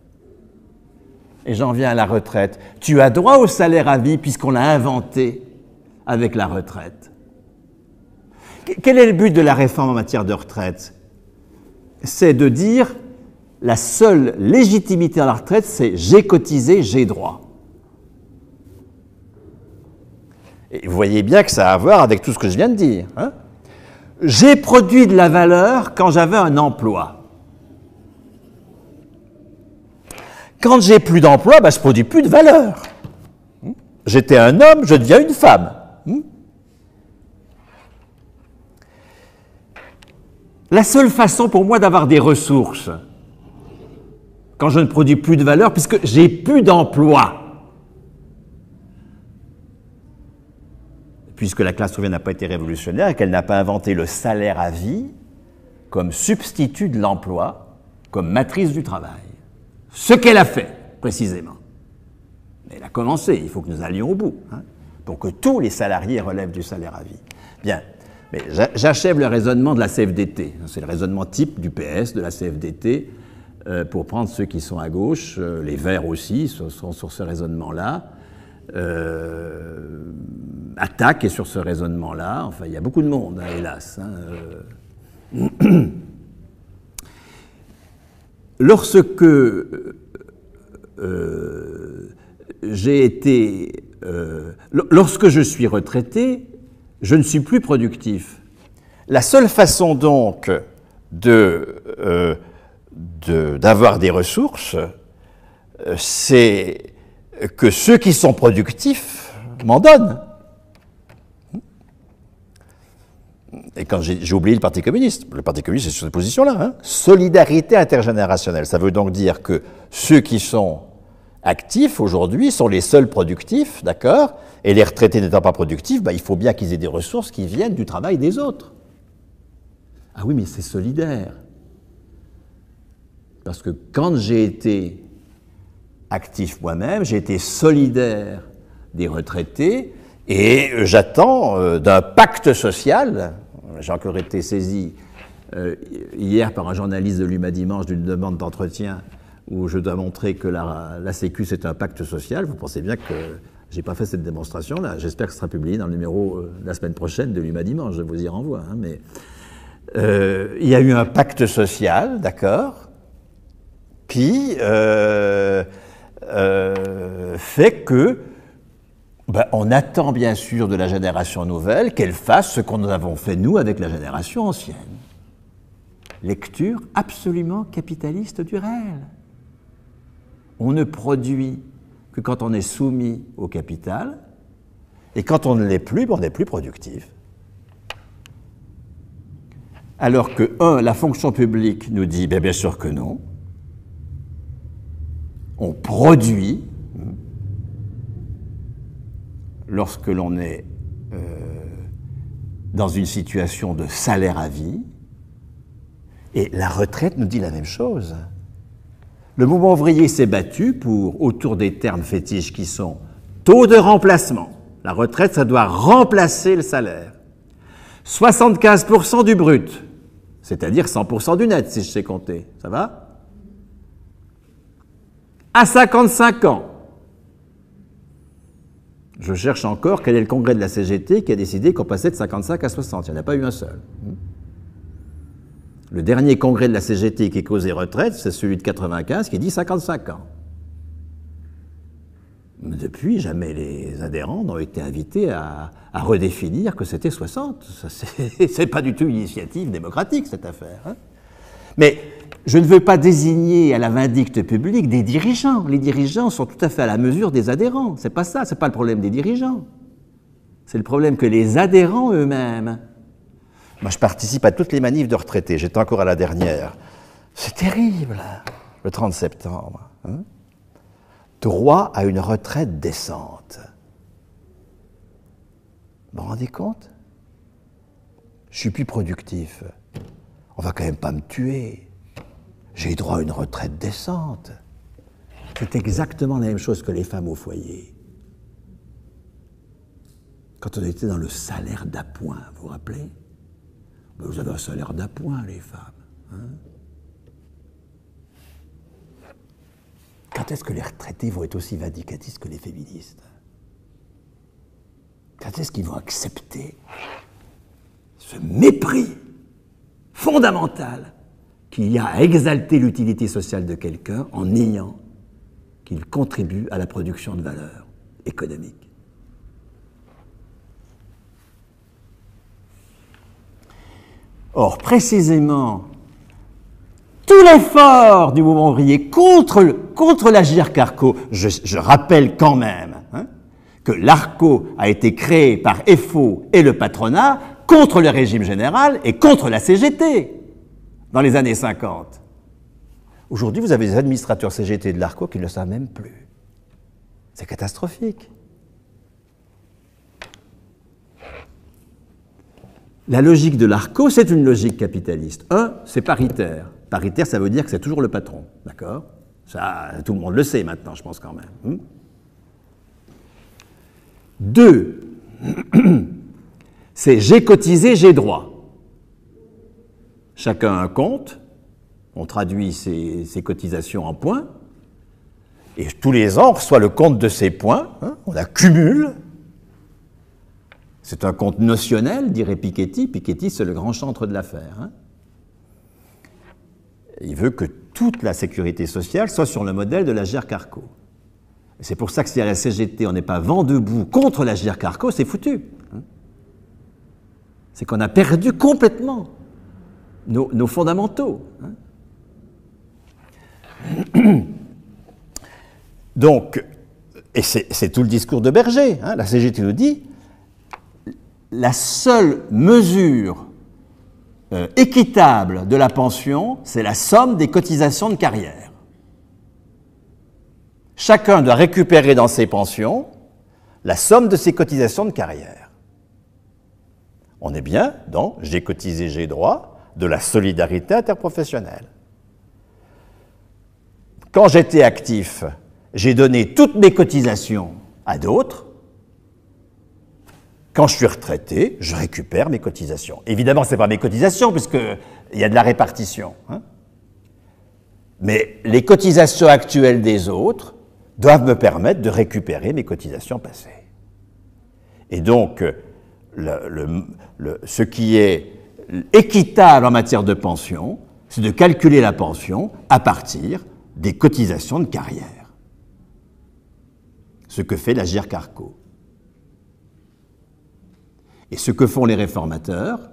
Et j'en viens à la retraite. Tu as droit au salaire à vie puisqu'on l'a inventé avec la retraite. Quel est le but de la réforme en matière de retraite? C'est de dire la seule légitimité à la retraite, c'est j'ai cotisé, j'ai droit. Et vous voyez bien que ça a à voir avec tout ce que je viens de dire. Hein? J'ai produit de la valeur quand j'avais un emploi. Quand j'ai plus d'emploi, je ne produis plus de valeur. J'étais un homme, je deviens une femme. La seule façon pour moi d'avoir des ressources, quand je ne produis plus de valeur, puisque j'ai plus d'emploi, puisque la classe ouvrière n'a pas été révolutionnaire et qu'elle n'a pas inventé le salaire à vie comme substitut de l'emploi, comme matrice du travail. Ce qu'elle a fait, précisément. Elle a commencé, il faut que nous allions au bout, hein, pour que tous les salariés relèvent du salaire à vie. Bien, mais j'achève le raisonnement de la CFDT. C'est le raisonnement type du PS, de la CFDT, pour prendre ceux qui sont à gauche, les Verts aussi sont sur ce raisonnement-là. Attaque est sur ce raisonnement-là. Enfin, il y a beaucoup de monde, hein, hélas. Hein, Lorsque lorsque je suis retraité, je ne suis plus productif. La seule façon donc d'avoir des ressources, c'est que ceux qui sont productifs m'en donnent. Et quand j'ai oublié le Parti communiste est sur cette position-là. Hein. Solidarité intergénérationnelle. Ça veut donc dire que ceux qui sont actifs aujourd'hui sont les seuls productifs, d'accord? Et les retraités n'étant pas productifs, il faut bien qu'ils aient des ressources qui viennent du travail des autres. Ah oui, mais c'est solidaire. Parce que quand j'ai été actif moi-même, j'ai été solidaire des retraités et j'attends d'un pacte social. J'ai encore été saisi hier par un journaliste de l'UMA Dimanche d'une demande d'entretien où je dois montrer que la Sécu c'est un pacte social. Vous pensez bien que je n'ai pas fait cette démonstration-là. J'espère que ce sera publié dans le numéro la semaine prochaine de l'UMA Dimanche, je vous y renvoie. Hein, mais il y a eu un pacte social, d'accord, qui fait que on attend bien sûr de la génération nouvelle qu'elle fasse ce qu'on avons fait nous avec la génération ancienne. Lecture absolument capitaliste du réel. On ne produit que quand on est soumis au capital, et quand on ne l'est plus, on n'est plus productif. Alors que, la fonction publique nous dit, bien sûr que non. On produit lorsque l'on est dans une situation de salaire à vie, et la retraite nous dit la même chose. Le mouvement ouvrier s'est battu autour des termes fétiches qui sont taux de remplacement. La retraite, ça doit remplacer le salaire. 75% du brut, c'est-à-dire 100% du net, si je sais compter. Ça va? À 55 ans. Je cherche encore quel est le congrès de la CGT qui a décidé qu'on passait de 55 à 60. Il n'y en a pas eu un seul. Le dernier congrès de la CGT qui est causé retraite, c'est celui de 95 qui dit 55 ans. Mais depuis, jamais les adhérents n'ont été invités à redéfinir que c'était 60. C'est pas du tout une initiative démocratique, cette affaire. Hein. Mais je ne veux pas désigner à la vindicte publique des dirigeants. Les dirigeants sont tout à fait à la mesure des adhérents. C'est pas ça, c'est pas le problème des dirigeants. C'est le problème que les adhérents eux-mêmes. Moi, je participe à toutes les manifs de retraités. J'étais encore à la dernière. C'est terrible, le 30 septembre. Hein? Droit à une retraite décente. Vous vous rendez compte? Je suis plus productif. On va quand même pas me tuer. J'ai droit à une retraite décente. C'est exactement la même chose que les femmes au foyer. Quand on était dans le salaire d'appoint, vous vous rappelez? Vous avez un salaire d'appoint, les femmes. Hein? Quand est-ce que les retraités vont être aussi vindicatifs que les féministes? Quand est-ce qu'ils vont accepter ce mépris fondamental qu'il y a à exalter l'utilité sociale de quelqu'un en niant qu'il contribue à la production de valeur économique? Or, précisément, tout l'effort du mouvement ouvrier contre l'Agirc-Arrco, je rappelle quand même que l'Arco a été créé par FO et le patronat contre le régime général et contre la CGT dans les années 50. Aujourd'hui, vous avez des administrateurs CGT de l'Arco qui ne le savent même plus. C'est catastrophique. La logique de l'Arco, c'est une logique capitaliste. C'est paritaire. Paritaire, ça veut dire que c'est toujours le patron, d'accord? Ça, tout le monde le sait maintenant, je pense quand même. 2, c'est j'ai cotisé, j'ai droit. Chacun a un compte, on traduit ses cotisations en points, et tous les ans, on reçoit le compte de ces points, on accumule. C'est un compte notionnel, dirait Piketty. Piketty, c'est le grand chantre de l'affaire. Il veut que toute la sécurité sociale soit sur le modèle de l'Agirc-Arrco. C'est pour ça que si à la CGT, on n'est pas vent debout contre l'Agirc-Arrco, c'est foutu. C'est qu'on a perdu complètement nos fondamentaux. Donc, et c'est tout le discours de Berger, la CGT nous dit, la seule mesure équitable de la pension, c'est la somme des cotisations de carrière. Chacun doit récupérer dans ses pensions la somme de ses cotisations de carrière. On est bien dans « j'ai cotisé, j'ai droit » de la solidarité interprofessionnelle. Quand j'étais actif, j'ai donné toutes mes cotisations à d'autres. Quand je suis retraité, je récupère mes cotisations. Évidemment, ce n'est pas mes cotisations, puisqu'il y a de la répartition. Mais les cotisations actuelles des autres doivent me permettre de récupérer mes cotisations passées. Et donc, ce qui est équitable en matière de pension, c'est de calculer la pension à partir des cotisations de carrière. Ce que fait l'Agirc-Arrco. Et ce que font les réformateurs,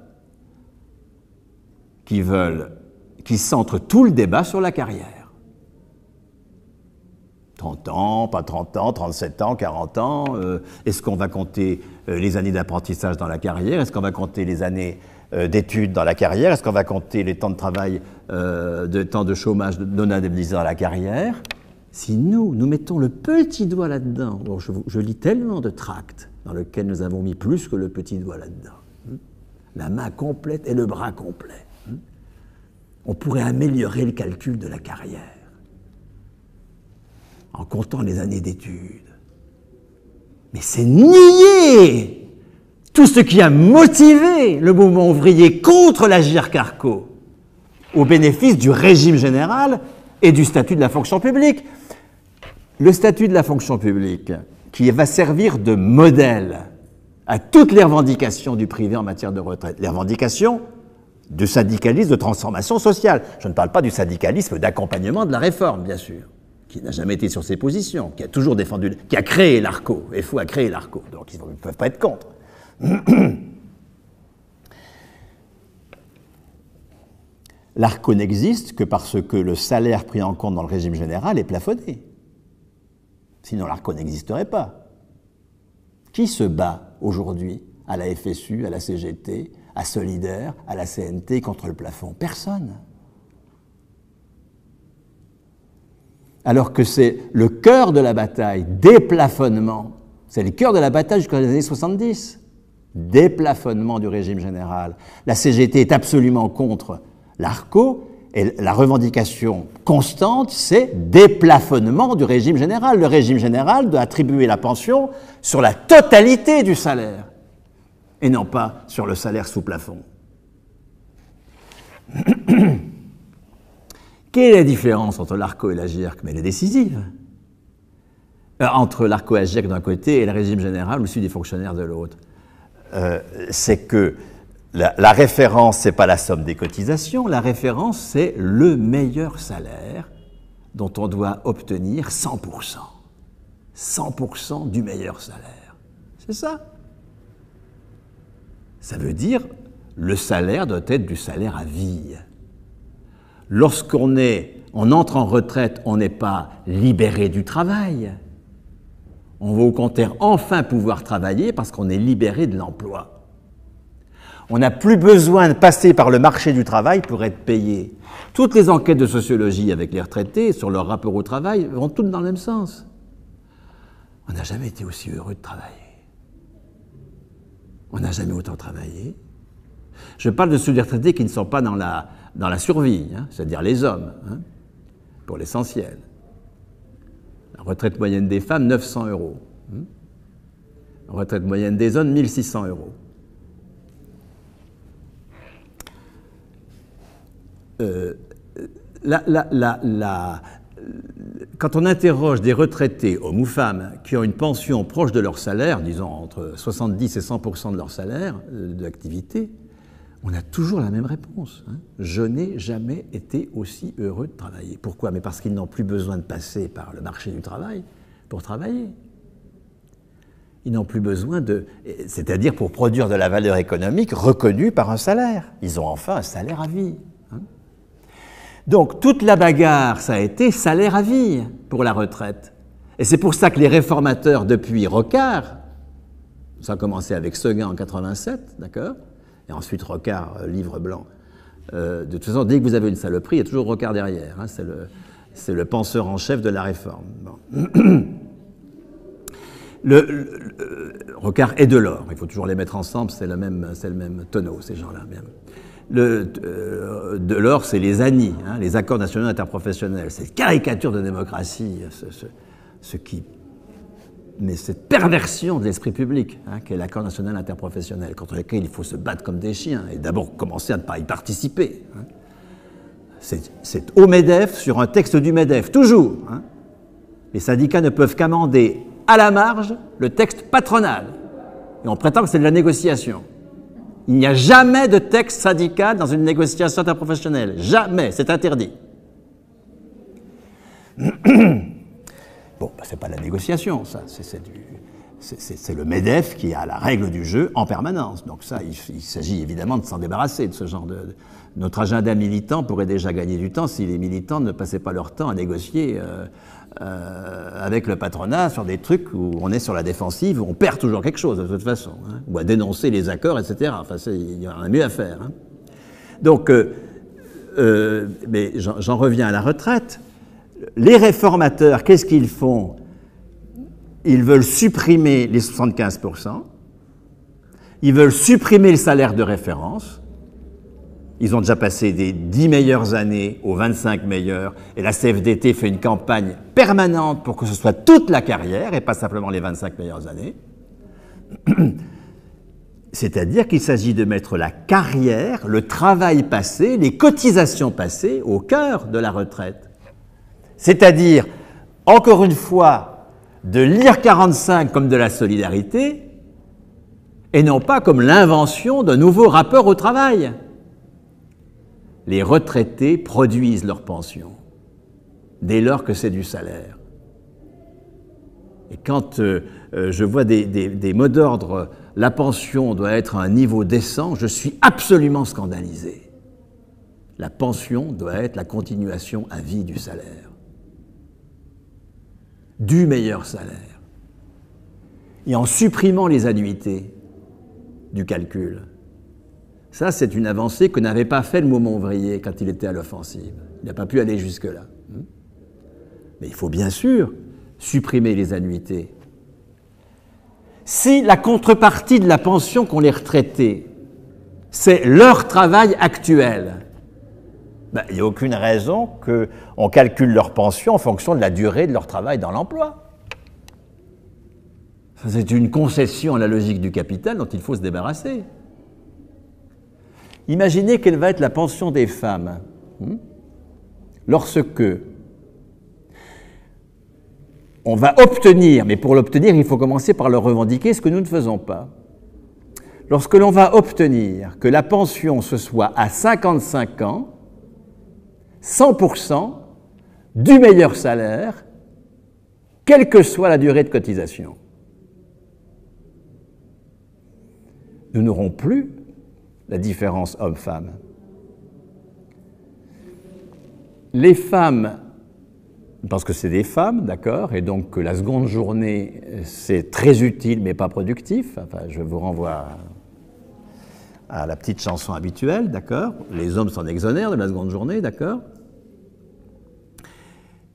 qui centrent tout le débat sur la carrière. 30 ans, pas 30 ans, 37 ans, 40 ans, est-ce qu'on va compter les années d'apprentissage dans la carrière? Est-ce qu'on va compter les années d'études dans la carrière? Est-ce qu'on va compter les temps de travail, temps de chômage non indemnisé dans la carrière? Si nous mettons le petit doigt là-dedans, bon, je lis tellement de tracts dans lesquels nous avons mis plus que le petit doigt là-dedans, la main complète et le bras complet, on pourrait améliorer le calcul de la carrière en comptant les années d'études. Mais c'est nier tout ce qui a motivé le mouvement ouvrier contre l'Agirc-Arrco au bénéfice du régime général et du statut de la fonction publique. Le statut de la fonction publique, qui va servir de modèle à toutes les revendications du privé en matière de retraite, les revendications du syndicalisme de transformation sociale. Je ne parle pas du syndicalisme d'accompagnement de la réforme, bien sûr, qui n'a jamais été sur ses positions, qui a toujours défendu, qui a créé l'Arco, FO a créé l'Arco, donc ils ne peuvent pas être contre. L'Arco n'existe que parce que le salaire pris en compte dans le régime général est plafonné. Sinon, l'Arco n'existerait pas. Qui se bat aujourd'hui à la FSU, à la CGT, à Solidaire, à la CNT contre le plafond? Personne. Alors que c'est le cœur de la bataille, déplafonnement. C'est le cœur de la bataille jusqu'aux années 70. Déplafonnement du régime général. La CGT est absolument contre l'Arco. Et la revendication constante, c'est déplafonnement du régime général. Le régime général doit attribuer la pension sur la totalité du salaire, et non pas sur le salaire sous plafond. Quelle est la différence entre l'Arco et l'Agirc? Mais elle est décisive. Entre l'Arco et l'Agirc d'un côté et le régime général ou celui des fonctionnaires de l'autre. c'est que la référence, ce n'est pas la somme des cotisations, la référence, c'est le meilleur salaire dont on doit obtenir 100%. 100% du meilleur salaire. C'est ça. Ça veut dire le salaire doit être du salaire à vie. Lorsqu'on entre en retraite, on n'est pas libéré du travail. On va au contraire enfin pouvoir travailler parce qu'on est libéré de l'emploi. On n'a plus besoin de passer par le marché du travail pour être payé. Toutes les enquêtes de sociologie avec les retraités sur leur rapport au travail vont toutes dans le même sens. On n'a jamais été aussi heureux de travailler. On n'a jamais autant travaillé. Je parle de ceux des retraités qui ne sont pas dans la survie, hein, c'est-à-dire les hommes, hein, pour l'essentiel. La retraite moyenne des femmes, 900 €. Hein. La retraite moyenne des hommes, 1600 €. Quand on interroge des retraités, hommes ou femmes, qui ont une pension proche de leur salaire, disons entre 70 et 100% de leur salaire d'activité, on a toujours la même réponse. Hein. Je n'ai jamais été aussi heureux de travailler. Pourquoi? Mais parce qu'ils n'ont plus besoin de passer par le marché du travail pour travailler. Ils n'ont plus besoin c'est-à-dire pour produire de la valeur économique reconnue par un salaire. Ils ont enfin un salaire à vie. Hein. Donc, toute la bagarre, ça a été salaire à vie pour la retraite. Et c'est pour ça que les réformateurs, depuis Rocard, ça a commencé avec Seguin en 87, d'accord? Et ensuite Rocard, livre blanc. De toute façon, dès que vous avez une saloperie, il y a toujours Rocard derrière. Hein, c'est le penseur en chef de la réforme. Bon. Rocard et Delors, il faut toujours les mettre ensemble, c'est le même tonneau, ces gens-là même. Delors, c'est les ANI, hein, les accords nationaux interprofessionnels. C'est caricature de démocratie, mais cette perversion de l'esprit public, hein, qu'est l'accord national interprofessionnel, contre lequel il faut se battre comme des chiens, et d'abord commencer à ne pas y participer. Hein. C'est au MEDEF sur un texte du MEDEF, toujours. Hein. Les syndicats ne peuvent qu'amender à la marge le texte patronal. Et on prétend que c'est de la négociation. Il n'y a jamais de texte syndical dans une négociation interprofessionnelle. Jamais, c'est interdit. Bon, c'est pas la négociation, ça. C'est le MEDEF qui a la règle du jeu en permanence. Donc ça, il s'agit évidemment de s'en débarrasser de ce genre de... Notre agenda militant pourrait déjà gagner du temps si les militants ne passaient pas leur temps à négocier avec le patronat sur des trucs où on est sur la défensive, où on perd toujours quelque chose de toute façon, hein, ou à dénoncer les accords, etc. Enfin, il y en a mieux à faire. Hein. Donc, mais j'en reviens à la retraite. Les réformateurs, qu'est-ce qu'ils font? Ils veulent supprimer les 75%, ils veulent supprimer le salaire de référence. Ils ont déjà passé des 10 meilleures années aux 25 meilleures, et la CFDT fait une campagne permanente pour que ce soit toute la carrière, et pas simplement les 25 meilleures années. C'est-à-dire qu'il s'agit de mettre la carrière, le travail passé, les cotisations passées au cœur de la retraite. C'est-à-dire, encore une fois, de lire 45 comme de la solidarité, et non pas comme l'invention d'un nouveau rapport au travail. Les retraités produisent leur pension, dès lors que c'est du salaire. Et quand je vois des mots d'ordre, la pension doit être à un niveau décent, je suis absolument scandalisé. La pension doit être la continuation à vie du salaire, du meilleur salaire. Et en supprimant les annuités du calcul, ça, c'est une avancée que n'avait pas fait le mouvement ouvrier quand il était à l'offensive. Il n'a pas pu aller jusque-là. Mais il faut bien sûr supprimer les annuités. Si la contrepartie de la pension qu'ont les retraités, c'est leur travail actuel, ben, il n'y a aucune raison qu'on calcule leur pension en fonction de la durée de leur travail dans l'emploi. C'est une concession à la logique du capital dont il faut se débarrasser. Imaginez quelle va être la pension des femmes lorsque on va obtenir, mais pour l'obtenir, il faut commencer par le revendiquer, ce que nous ne faisons pas. lorsque l'on va obtenir que la pension se soit à 55 ans, 100% du meilleur salaire, quelle que soit la durée de cotisation. Nous n'aurons plus la différence homme-femme. Les femmes, parce que c'est des femmes, d'accord, et donc que la seconde journée, c'est très utile mais pas productif, enfin, je vous renvoie à la petite chanson habituelle, d'accord, les hommes s'en exonèrent de la seconde journée, d'accord,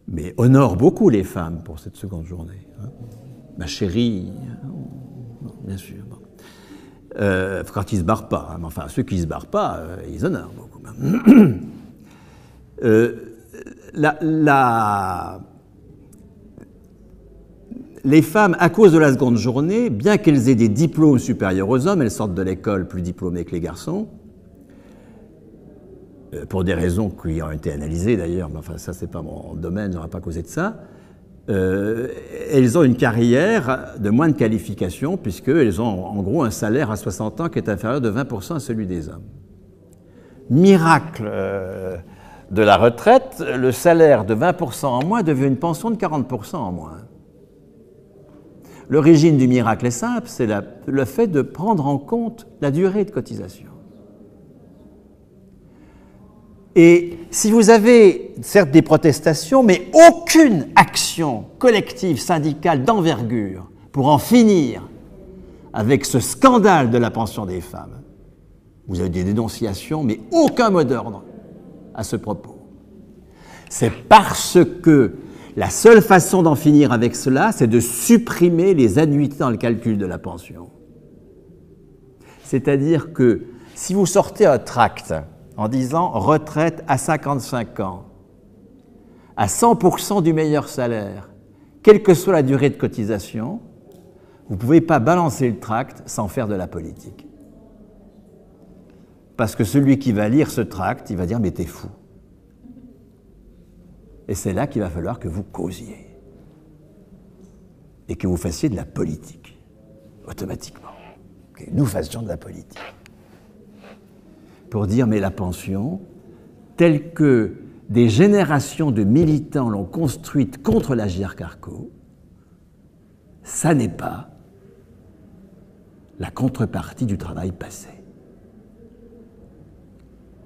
mais honore beaucoup les femmes pour cette seconde journée. Hein. Ma chérie, bien sûr. Bon. Quand ils ne se barrent pas, hein, enfin ceux qui ne se barrent pas, ils honorent beaucoup. Les femmes, à cause de la seconde journée, bien qu'elles aient des diplômes supérieurs aux hommes, elles sortent de l'école plus diplômées que les garçons, pour des raisons qui ont été analysées d'ailleurs, mais enfin ça c'est pas mon domaine, je n'aurai pas causé de ça, elles ont une carrière de moins de qualification puisqu'elles ont en gros un salaire à 60 ans qui est inférieur de 20% à celui des hommes. Miracle de la retraite, le salaire de 20% en moins devient une pension de 40% en moins. L'origine du miracle est simple, c'est le fait de prendre en compte la durée de cotisation. Et si vous avez certes des protestations, mais aucune action collective syndicale d'envergure pour en finir avec ce scandale de la pension des femmes, vous avez des dénonciations, mais aucun mot d'ordre à ce propos. C'est parce que la seule façon d'en finir avec cela, c'est de supprimer les annuités dans le calcul de la pension. C'est-à-dire que si vous sortez un tract en disant « retraite à 55 ans, à 100% du meilleur salaire, quelle que soit la durée de cotisation », vous ne pouvez pas balancer le tract sans faire de la politique. Parce que celui qui va lire ce tract, il va dire « mais t'es fou ». Et c'est là qu'il va falloir que vous causiez et que vous fassiez de la politique, automatiquement, que nous fassions de la politique. Pour dire, mais la pension, telle que des générations de militants l'ont construite contre l'Agirc-Arrco, ça n'est pas la contrepartie du travail passé.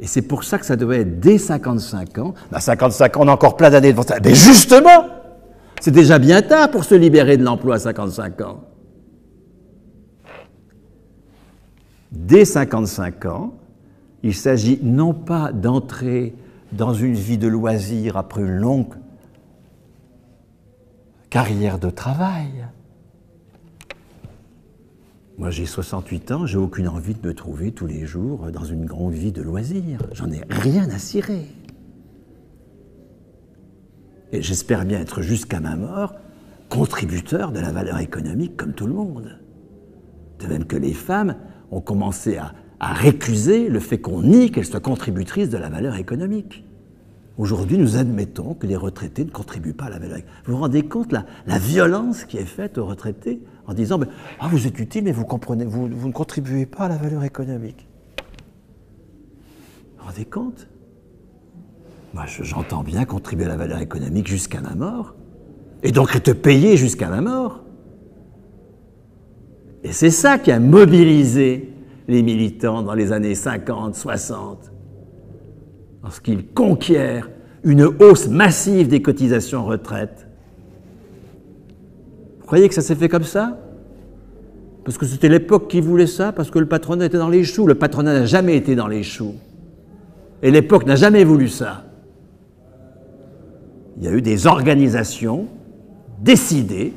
Et c'est pour ça que ça devait être dès 55 ans. À 55 ans, on a encore plein d'années devant ça. Mais justement, c'est déjà bien tard pour se libérer de l'emploi à 55 ans. Dès 55 ans, il s'agit non pas d'entrer dans une vie de loisir après une longue carrière de travail. Moi, j'ai 68 ans, j'ai aucune envie de me trouver tous les jours dans une grande vie de loisirs. J'en ai rien à cirer. Et j'espère bien être jusqu'à ma mort contributeur de la valeur économique comme tout le monde. De même que les femmes ont commencé à récuser le fait qu'on nie qu'elles soient contributrices de la valeur économique. Aujourd'hui, nous admettons que les retraités ne contribuent pas à la valeur économique. Vous vous rendez compte la violence qui est faite aux retraités en disant « Ah, vous êtes utile, mais vous ne contribuez pas à la valeur économique. » Vous vous rendez compte? Moi, j'entends bien contribuer à la valeur économique jusqu'à ma mort, et donc être payé jusqu'à ma mort. Et c'est ça qui a mobilisé les militants dans les années 50, 60, lorsqu'ils conquièrent une hausse massive des cotisations retraite. Vous croyez que ça s'est fait comme ça? Parce que c'était l'époque qui voulait ça, parce que le patronat était dans les choux. Le patronat n'a jamais été dans les choux. Et l'époque n'a jamais voulu ça. Il y a eu des organisations décidées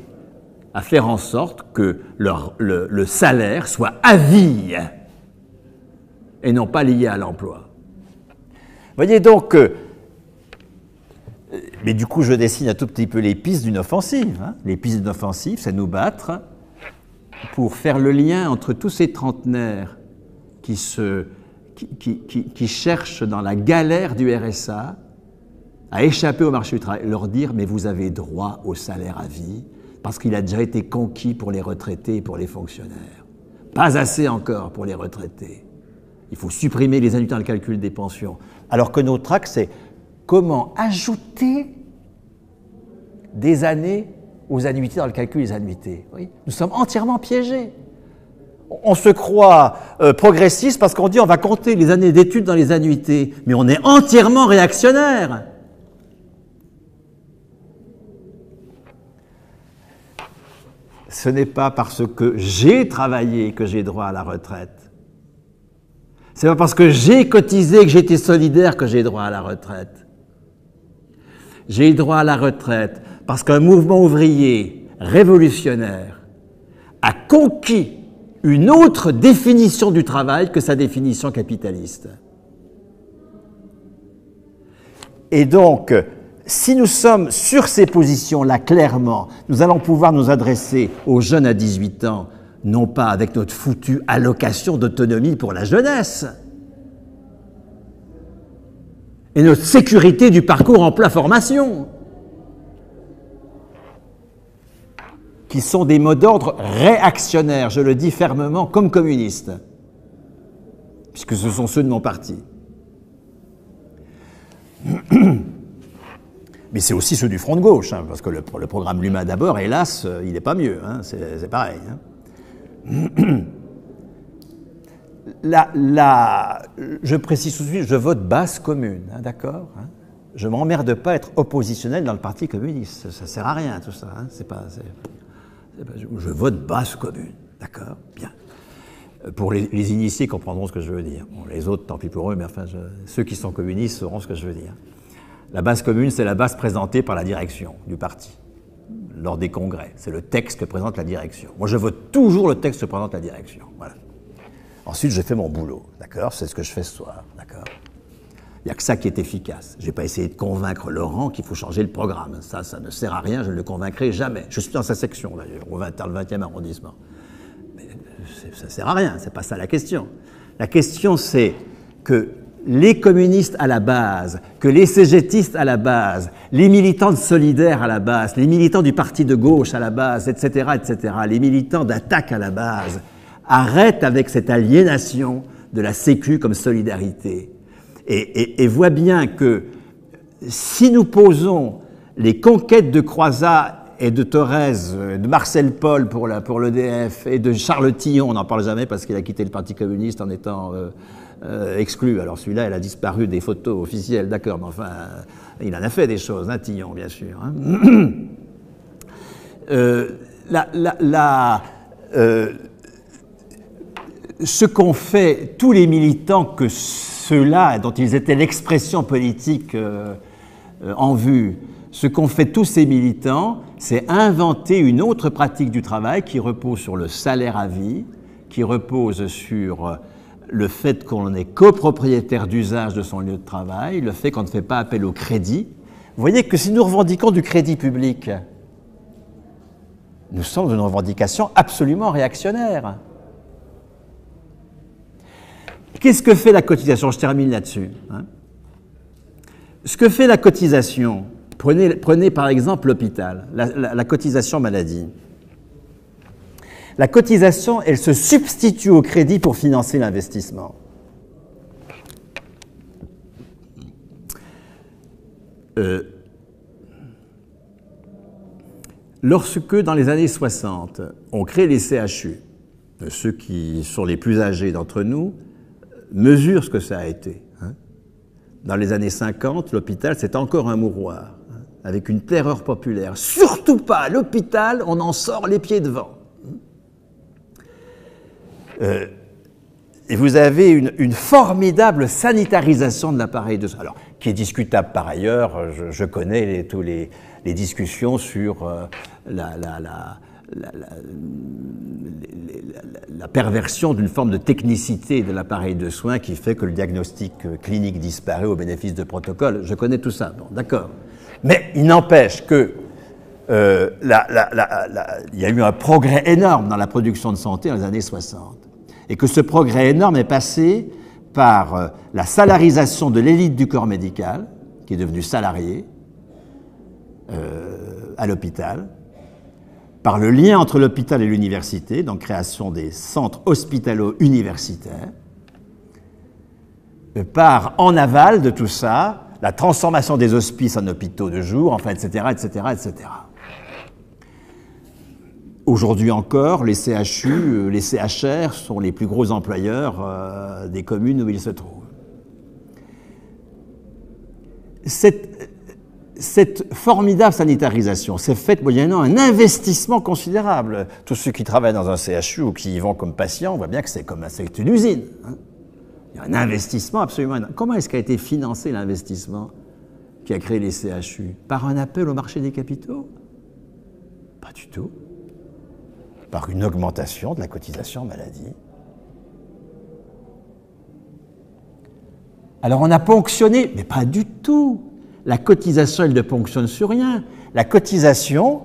à faire en sorte que le salaire soit à vie et non pas lié à l'emploi. Voyez donc, mais du coup je dessine un tout petit peu les pistes d'une offensive. Hein. Les pistes d'une offensive, c'est nous battre pour faire le lien entre tous ces trentenaires qui cherchent dans la galère du RSA à échapper au marché du travail, leur dire « mais vous avez droit au salaire à vie » parce qu'il a déjà été conquis pour les retraités et pour les fonctionnaires. pas assez encore pour les retraités. Il faut supprimer les annuités dans le calcul des pensions. Alors que notre axe, c'est comment ajouter des années aux annuités dans le calcul des annuités. Oui. Nous sommes entièrement piégés. On se croit progressiste parce qu'on dit on va compter les années d'études dans les annuités, mais on est entièrement réactionnaire. Ce n'est pas parce que j'ai travaillé que j'ai droit à la retraite. Ce n'est pas parce que j'ai cotisé, que j'ai été solidaire que j'ai droit à la retraite. J'ai droit à la retraite parce qu'un mouvement ouvrier révolutionnaire a conquis une autre définition du travail que sa définition capitaliste. Et donc, si nous sommes sur ces positions-là clairement, nous allons pouvoir nous adresser aux jeunes à 18 ans, non pas avec notre foutue allocation d'autonomie pour la jeunesse, et notre sécurité du parcours emploi-formation, qui sont des mots d'ordre réactionnaires, je le dis fermement, comme communistes, puisque ce sont ceux de mon parti. Mais c'est aussi ceux du Front de gauche, hein, parce que le programme Luma d'abord, hélas, il n'est pas mieux, hein, c'est pareil. Hein. Je précise tout de suite, je vote basse commune, hein, d'accord, hein. Je ne m'emmerde pas à être oppositionnel dans le Parti communiste, ça ne sert à rien tout ça, hein, je vote basse commune, d'accord, bien. Pour les initiés comprendront ce que je veux dire. Bon, les autres, tant pis pour eux, mais enfin, ceux qui sont communistes sauront ce que je veux dire. La base commune, c'est la base présentée par la direction du parti, lors des congrès. C'est le texte que présente la direction. Moi, je vote toujours le texte que présente la direction. Voilà. Ensuite, j'ai fait mon boulot, d'accord? C'est ce que je fais ce soir, d'accord? Il n'y a que ça qui est efficace. Je n'ai pas essayé de convaincre Laurent qu'il faut changer le programme. Ça ne sert à rien, je ne le convaincrai jamais. Je suis dans sa section, d'ailleurs, dans le 20e arrondissement. Mais ça ne sert à rien, c'est pas ça la question. La question, c'est que les communistes à la base, que les cégétistes à la base, les militants de Solidaire à la base, les militants du parti de gauche à la base, etc., les militants d'Attaque à la base, arrêtent avec cette aliénation de la Sécu comme solidarité et voient bien que si nous posons les conquêtes de Croizat et de Thorez, de Marcel Paul pour l'EDF et de Charles Tillon, on n'en parle jamais parce qu'il a quitté le Parti communiste en étant exclu. Alors celui-là, il a disparu des photos officielles, d'accord, mais enfin, il en a fait des choses, hein, Tillon, bien sûr. Hein. Ce qu'ont fait tous les militants, que ceux-là, dont ils étaient l'expression politique en vue, ce qu'ont fait tous ces militants, c'est inventer une autre pratique du travail qui repose sur le salaire à vie, qui repose sur le fait qu'on est copropriétaire d'usage de son lieu de travail, le fait qu'on ne fait pas appel au crédit. Vous voyez que si nous revendiquons du crédit public, nous sommes dans une revendication absolument réactionnaire. Qu'est-ce que fait la cotisation? Je termine là-dessus. Hein. Ce que fait la cotisation, prenez par exemple l'hôpital, la cotisation maladie. La cotisation, elle se substitue au crédit pour financer l'investissement. Lorsque, dans les années 60, on crée les CHU, ceux qui sont les plus âgés d'entre nous mesurent ce que ça a été. Hein. Dans les années 50, l'hôpital, c'est encore un mouroir, hein, avec une terreur populaire. Surtout pas, l'hôpital, on en sort les pieds devant. Et vous avez une formidable sanitarisation de l'appareil de soins, alors qui est discutable par ailleurs. Je connais tous les discussions sur la perversion d'une forme de technicité de l'appareil de soins qui fait que le diagnostic clinique disparaît au bénéfice de protocoles. Je connais tout ça, bon, d'accord. Mais il n'empêche que il y a eu un progrès énorme dans la production de santé dans les années 60. Et que ce progrès énorme est passé par la salarisation de l'élite du corps médical, qui est devenue salariée à l'hôpital, par le lien entre l'hôpital et l'université, donc création des centres hospitalo-universitaires, par en aval de tout ça, la transformation des hospices en hôpitaux de jour, enfin, etc., etc., etc. Aujourd'hui encore, les CHU, les CHR sont les plus gros employeurs des communes où ils se trouvent. Cette formidable sanitarisation s'est faite moyennant un investissement considérable. Tous ceux qui travaillent dans un CHU ou qui y vont comme patients voient bien que c'est une usine. Hein. Il y a un investissement absolument énorme. Comment est-ce qu'a été financé l'investissement qui a créé les CHU? Par un appel au marché des capitaux? Pas du tout. Par une augmentation de la cotisation maladie. Alors on a ponctionné, mais pas du tout. La cotisation, elle ne ponctionne sur rien. La cotisation,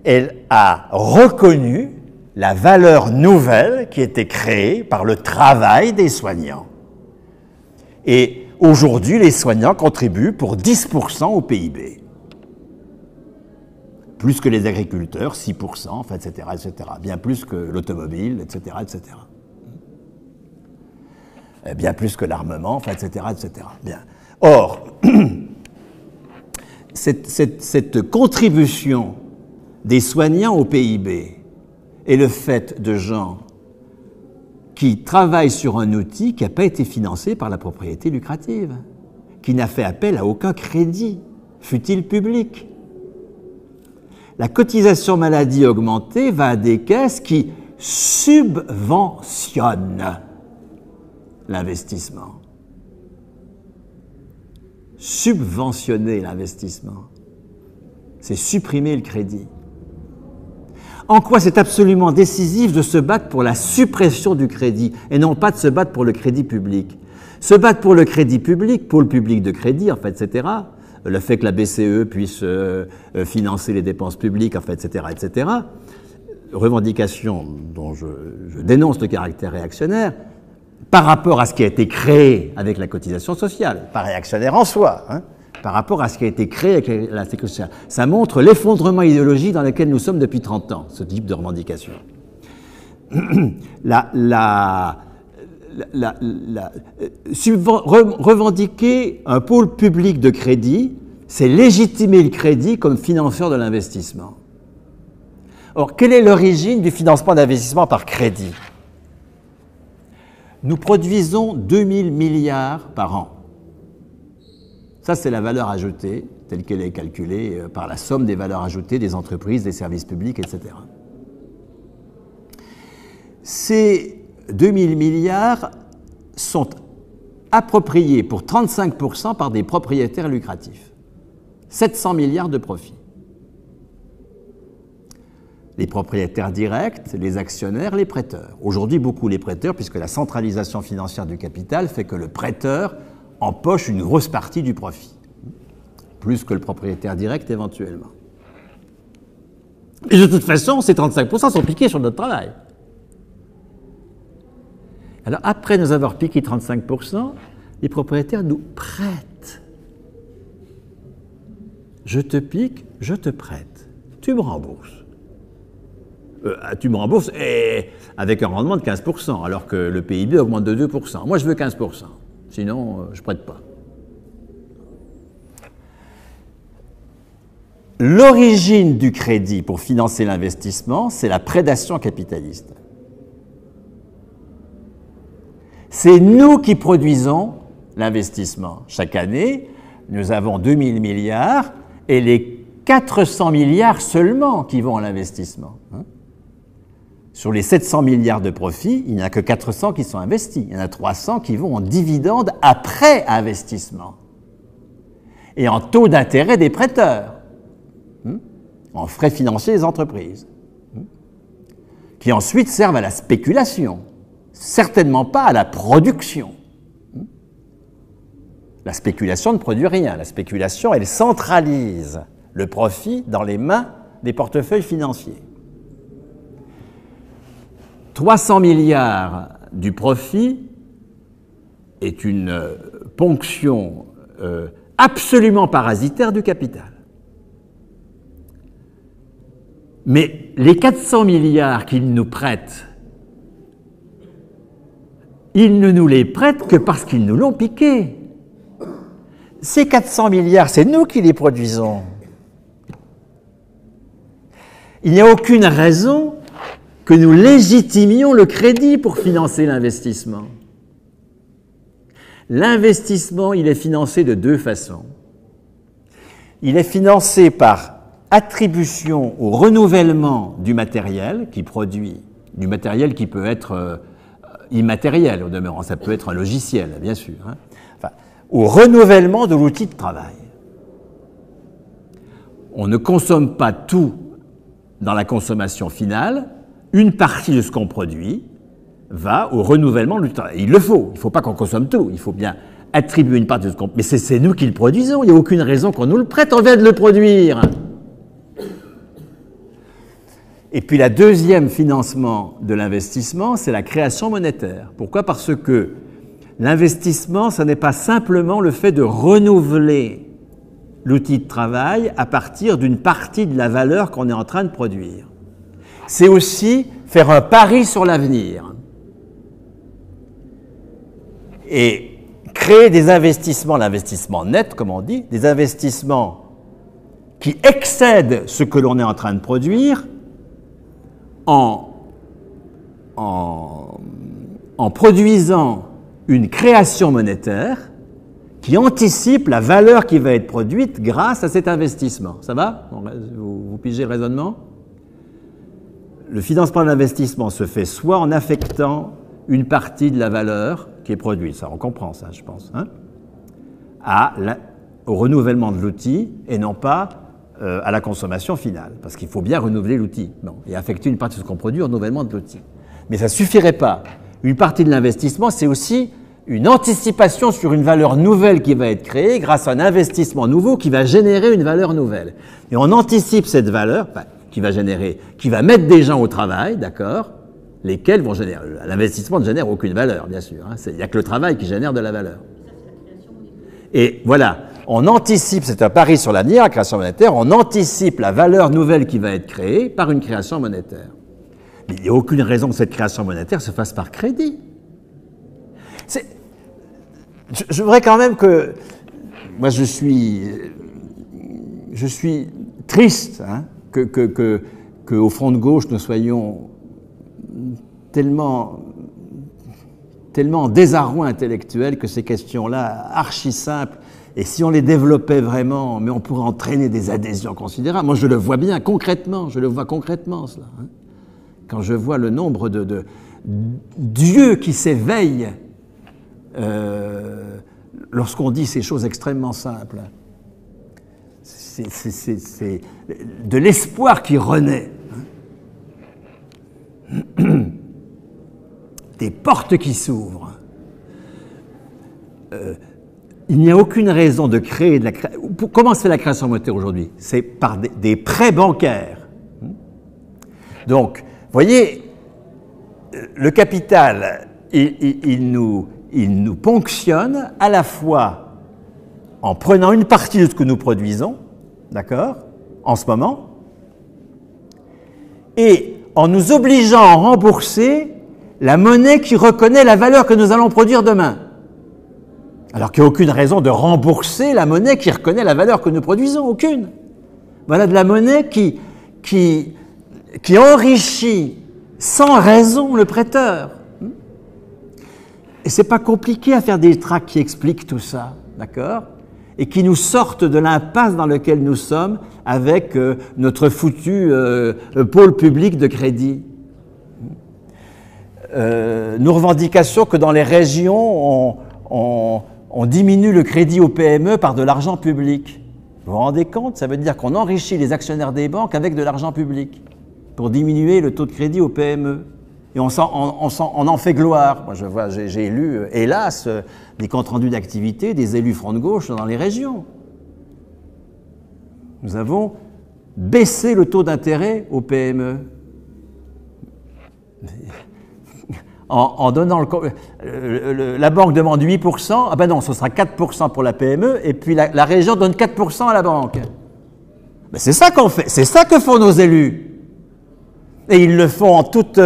elle a reconnu la valeur nouvelle qui était créée par le travail des soignants. Et aujourd'hui, les soignants contribuent pour 10% au PIB. Plus que les agriculteurs, 6%, enfin, etc., etc. Bien plus que l'automobile, etc., etc. Bien plus que l'armement, enfin, etc., etc. Bien. Or, cette contribution des soignants au PIB est le fait de gens qui travaillent sur un outil qui n'a pas été financé par la propriété lucrative, qui n'a fait appel à aucun crédit, fût-il public. La cotisation maladie augmentée va à des caisses qui subventionnent l'investissement. Subventionner l'investissement, c'est supprimer le crédit. En quoi c'est absolument décisif de se battre pour la suppression du crédit et non pas de se battre pour le crédit public. Se battre pour le crédit public, pour le public de crédit, en fait, etc. Le fait que la BCE puisse financer les dépenses publiques, en fait, etc., etc. Revendication dont je dénonce le caractère réactionnaire par rapport à ce qui a été créé avec la cotisation sociale, pas réactionnaire en soi, hein, par rapport à ce qui a été créé avec la sécurité sociale. Ça montre l'effondrement idéologique dans lequel nous sommes depuis 30 ans, ce type de revendication. Revendiquer un pôle public de crédit, c'est légitimer le crédit comme financeur de l'investissement. Or, quelle est l'origine du financement d'investissement par crédit? Nous produisons 2000 milliards par an. Ça, c'est la valeur ajoutée, telle qu'elle est calculée par la somme des valeurs ajoutées des entreprises, des services publics, etc. Ces 2000 milliards sont appropriés pour 35% par des propriétaires lucratifs. 700 milliards de profits. Les propriétaires directs, les actionnaires, les prêteurs. Aujourd'hui, beaucoup les prêteurs, puisque la centralisation financière du capital fait que le prêteur empoche une grosse partie du profit, plus que le propriétaire direct éventuellement. Et de toute façon, ces 35% sont piqués sur notre travail. Alors, après nous avoir piqué 35%, les propriétaires nous prêtent. Je te pique, je te prête. Tu me rembourses. Tu me rembourses avec un rendement de 15%, alors que le PIB augmente de 2%. Moi, je veux 15%. Sinon, je ne prête pas. L'origine du crédit pour financer l'investissement, c'est la prédation capitaliste. C'est nous qui produisons l'investissement. Chaque année, nous avons 2000 milliards et les 400 milliards seulement qui vont à l'investissement. Sur les 700 milliards de profits, il n'y a que 400 qui sont investis. Il y en a 300 qui vont en dividendes après investissement. Et en taux d'intérêt des prêteurs. En frais financiers des entreprises. Qui ensuite servent à la spéculation. Certainement pas à la production. La spéculation ne produit rien. La spéculation, elle centralise le profit dans les mains des portefeuilles financiers. 300 milliards du profit est une ponction absolument parasitaire du capital. Mais les 400 milliards qu'ils nous prêtent, ils ne nous les prêtent que parce qu'ils nous l'ont piqué. Ces 400 milliards, c'est nous qui les produisons. Il n'y a aucune raison que nous légitimions le crédit pour financer l'investissement. L'investissement, il est financé de deux façons. Il est financé par attribution au renouvellement du matériel qui produit, du matériel qui peut être immatériel au demeurant, ça peut être un logiciel, bien sûr, hein. Enfin, au renouvellement de l'outil de travail. On ne consomme pas tout dans la consommation finale, une partie de ce qu'on produit va au renouvellement du travail. Il le faut, il ne faut pas qu'on consomme tout, il faut bien attribuer une partie de ce qu'on... Mais c'est nous qui le produisons, il n'y a aucune raison qu'on nous le prête, on vient de le produire. Et puis la deuxième financement de l'investissement, c'est la création monétaire. Pourquoi? Parce que l'investissement, ce n'est pas simplement le fait de renouveler l'outil de travail à partir d'une partie de la valeur qu'on est en train de produire. C'est aussi faire un pari sur l'avenir. Et créer des investissements, l'investissement net, comme on dit, des investissements qui excèdent ce que l'on est en train de produire en produisant une création monétaire qui anticipe la valeur qui va être produite grâce à cet investissement. Ça va? Vous pigez le raisonnement? Le financement de l'investissement se fait soit en affectant une partie de la valeur qui est produite, ça on comprend ça je pense, hein, au renouvellement de l'outil et non pas à la consommation finale, parce qu'il faut bien renouveler l'outil et affecter une partie de ce qu'on produit au renouvellement de l'outil. Mais ça ne suffirait pas. Une partie de l'investissement, c'est aussi une anticipation sur une valeur nouvelle qui va être créée grâce à un investissement nouveau qui va générer une valeur nouvelle. Et on anticipe cette valeur, qui va mettre des gens au travail, d'accord, lesquels vont générer. L'investissement ne génère aucune valeur, bien sûr. Hein, il n'y a que le travail qui génère de la valeur. Et voilà, on anticipe, c'est un pari sur l'avenir, la création monétaire, on anticipe la valeur nouvelle qui va être créée par une création monétaire. Mais il n'y a aucune raison que cette création monétaire se fasse par crédit. Je voudrais quand même que... Moi, je suis triste hein, qu'au front de gauche, nous soyons tellement en désarroi intellectuel que ces questions-là, archi simples, et si on les développait vraiment, mais on pourrait entraîner des adhésions considérables. Moi, je le vois bien concrètement, cela. Hein. Quand je vois le nombre de dieux qui s'éveillent lorsqu'on dit ces choses extrêmement simples, c'est de l'espoir qui renaît. Hein. Des portes qui s'ouvrent. Il n'y a aucune raison de créer de la création. Comment se fait la création monétaire aujourd'hui? C'est par des prêts bancaires. Donc, vous voyez, le capital, il nous ponctionne à la fois en prenant une partie de ce que nous produisons, d'accord, en ce moment, et en nous obligeant à rembourser la monnaie qui reconnaît la valeur que nous allons produire demain. Alors qu'il n'y a aucune raison de rembourser la monnaie qui reconnaît la valeur que nous produisons, aucune. Voilà de la monnaie qui enrichit sans raison le prêteur. Et c'est pas compliqué à faire des tracts qui expliquent tout ça, d'accord? Et qui nous sortent de l'impasse dans laquelle nous sommes avec notre foutu pôle public de crédit. Nos revendications que dans les régions, on diminue le crédit aux PME par de l'argent public. Vous vous rendez compte? Ça veut dire qu'on enrichit les actionnaires des banques avec de l'argent public pour diminuer le taux de crédit aux PME. Et on en fait gloire. Moi, j'ai lu, hélas, des comptes rendus d'activité des élus front de gauche dans les régions. Nous avons baissé le taux d'intérêt aux PME. En donnant la banque demande 8%, ah ben non, ce sera 4% pour la PME, et puis la région donne 4% à la banque. Ben c'est ça qu'on fait, c'est ça que font nos élus. Et ils le font en toute...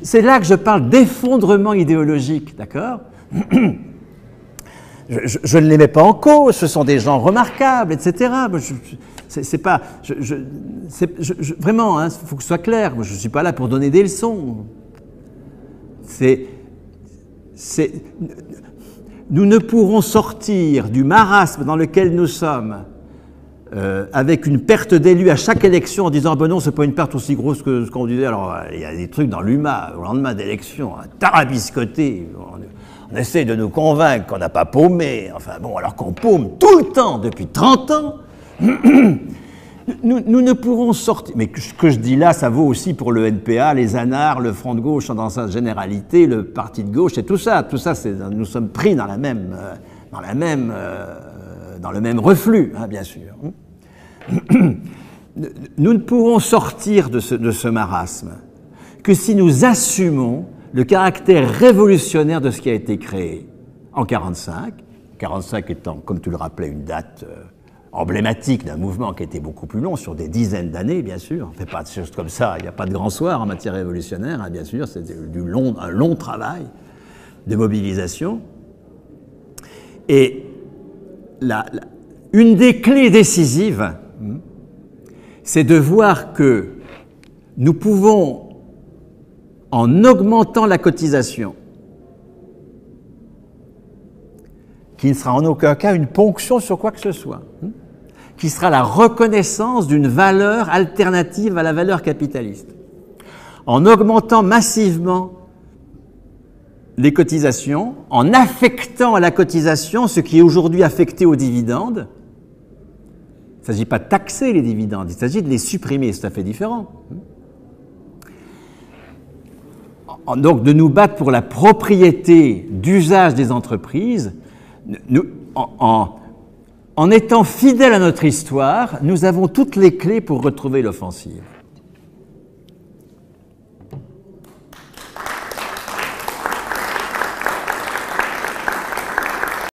c'est là que je parle d'effondrement idéologique, d'accord? Je ne les mets pas en cause, ce sont des gens remarquables, etc. C'est pas... vraiment, il faut que ce soit clair, je ne suis pas là pour donner des leçons. Nous ne pourrons sortir du marasme dans lequel nous sommes avec une perte d'élus à chaque élection en disant « ben non, c'est pas une perte aussi grosse que ce qu'on disait ». Alors, il y a des trucs dans l'UMA, au lendemain d'élection, tarabiscotés. On essaie de nous convaincre qu'on n'a pas paumé, enfin bon, alors qu'on paume tout le temps depuis 30 ans. Nous ne pourrons sortir, mais ce que je dis là, ça vaut aussi pour le NPA, les anards, le Front de gauche dans sa généralité, le Parti de gauche et tout ça, nous sommes pris dans le même reflux, hein, bien sûr. Nous ne pourrons sortir de ce marasme que si nous assumons le caractère révolutionnaire de ce qui a été créé en 1945 étant, comme tu le rappelais, une date emblématique d'un mouvement qui a été beaucoup plus long, sur des dizaines d'années, bien sûr. On ne fait pas de choses comme ça, il n'y a pas de grand soir en matière révolutionnaire, hein, bien sûr, c'est un long travail de mobilisation. Et une des clés décisives, c'est de voir que nous pouvons, en augmentant la cotisation, qui ne sera en aucun cas une ponction sur quoi que ce soit, qui sera la reconnaissance d'une valeur alternative à la valeur capitaliste. En augmentant massivement les cotisations, en affectant à la cotisation ce qui est aujourd'hui affecté aux dividendes. Il ne s'agit pas de taxer les dividendes, il s'agit de les supprimer, c'est tout à fait différent. Donc de nous battre pour la propriété d'usage des entreprises, en étant fidèles à notre histoire, nous avons toutes les clés pour retrouver l'offensive.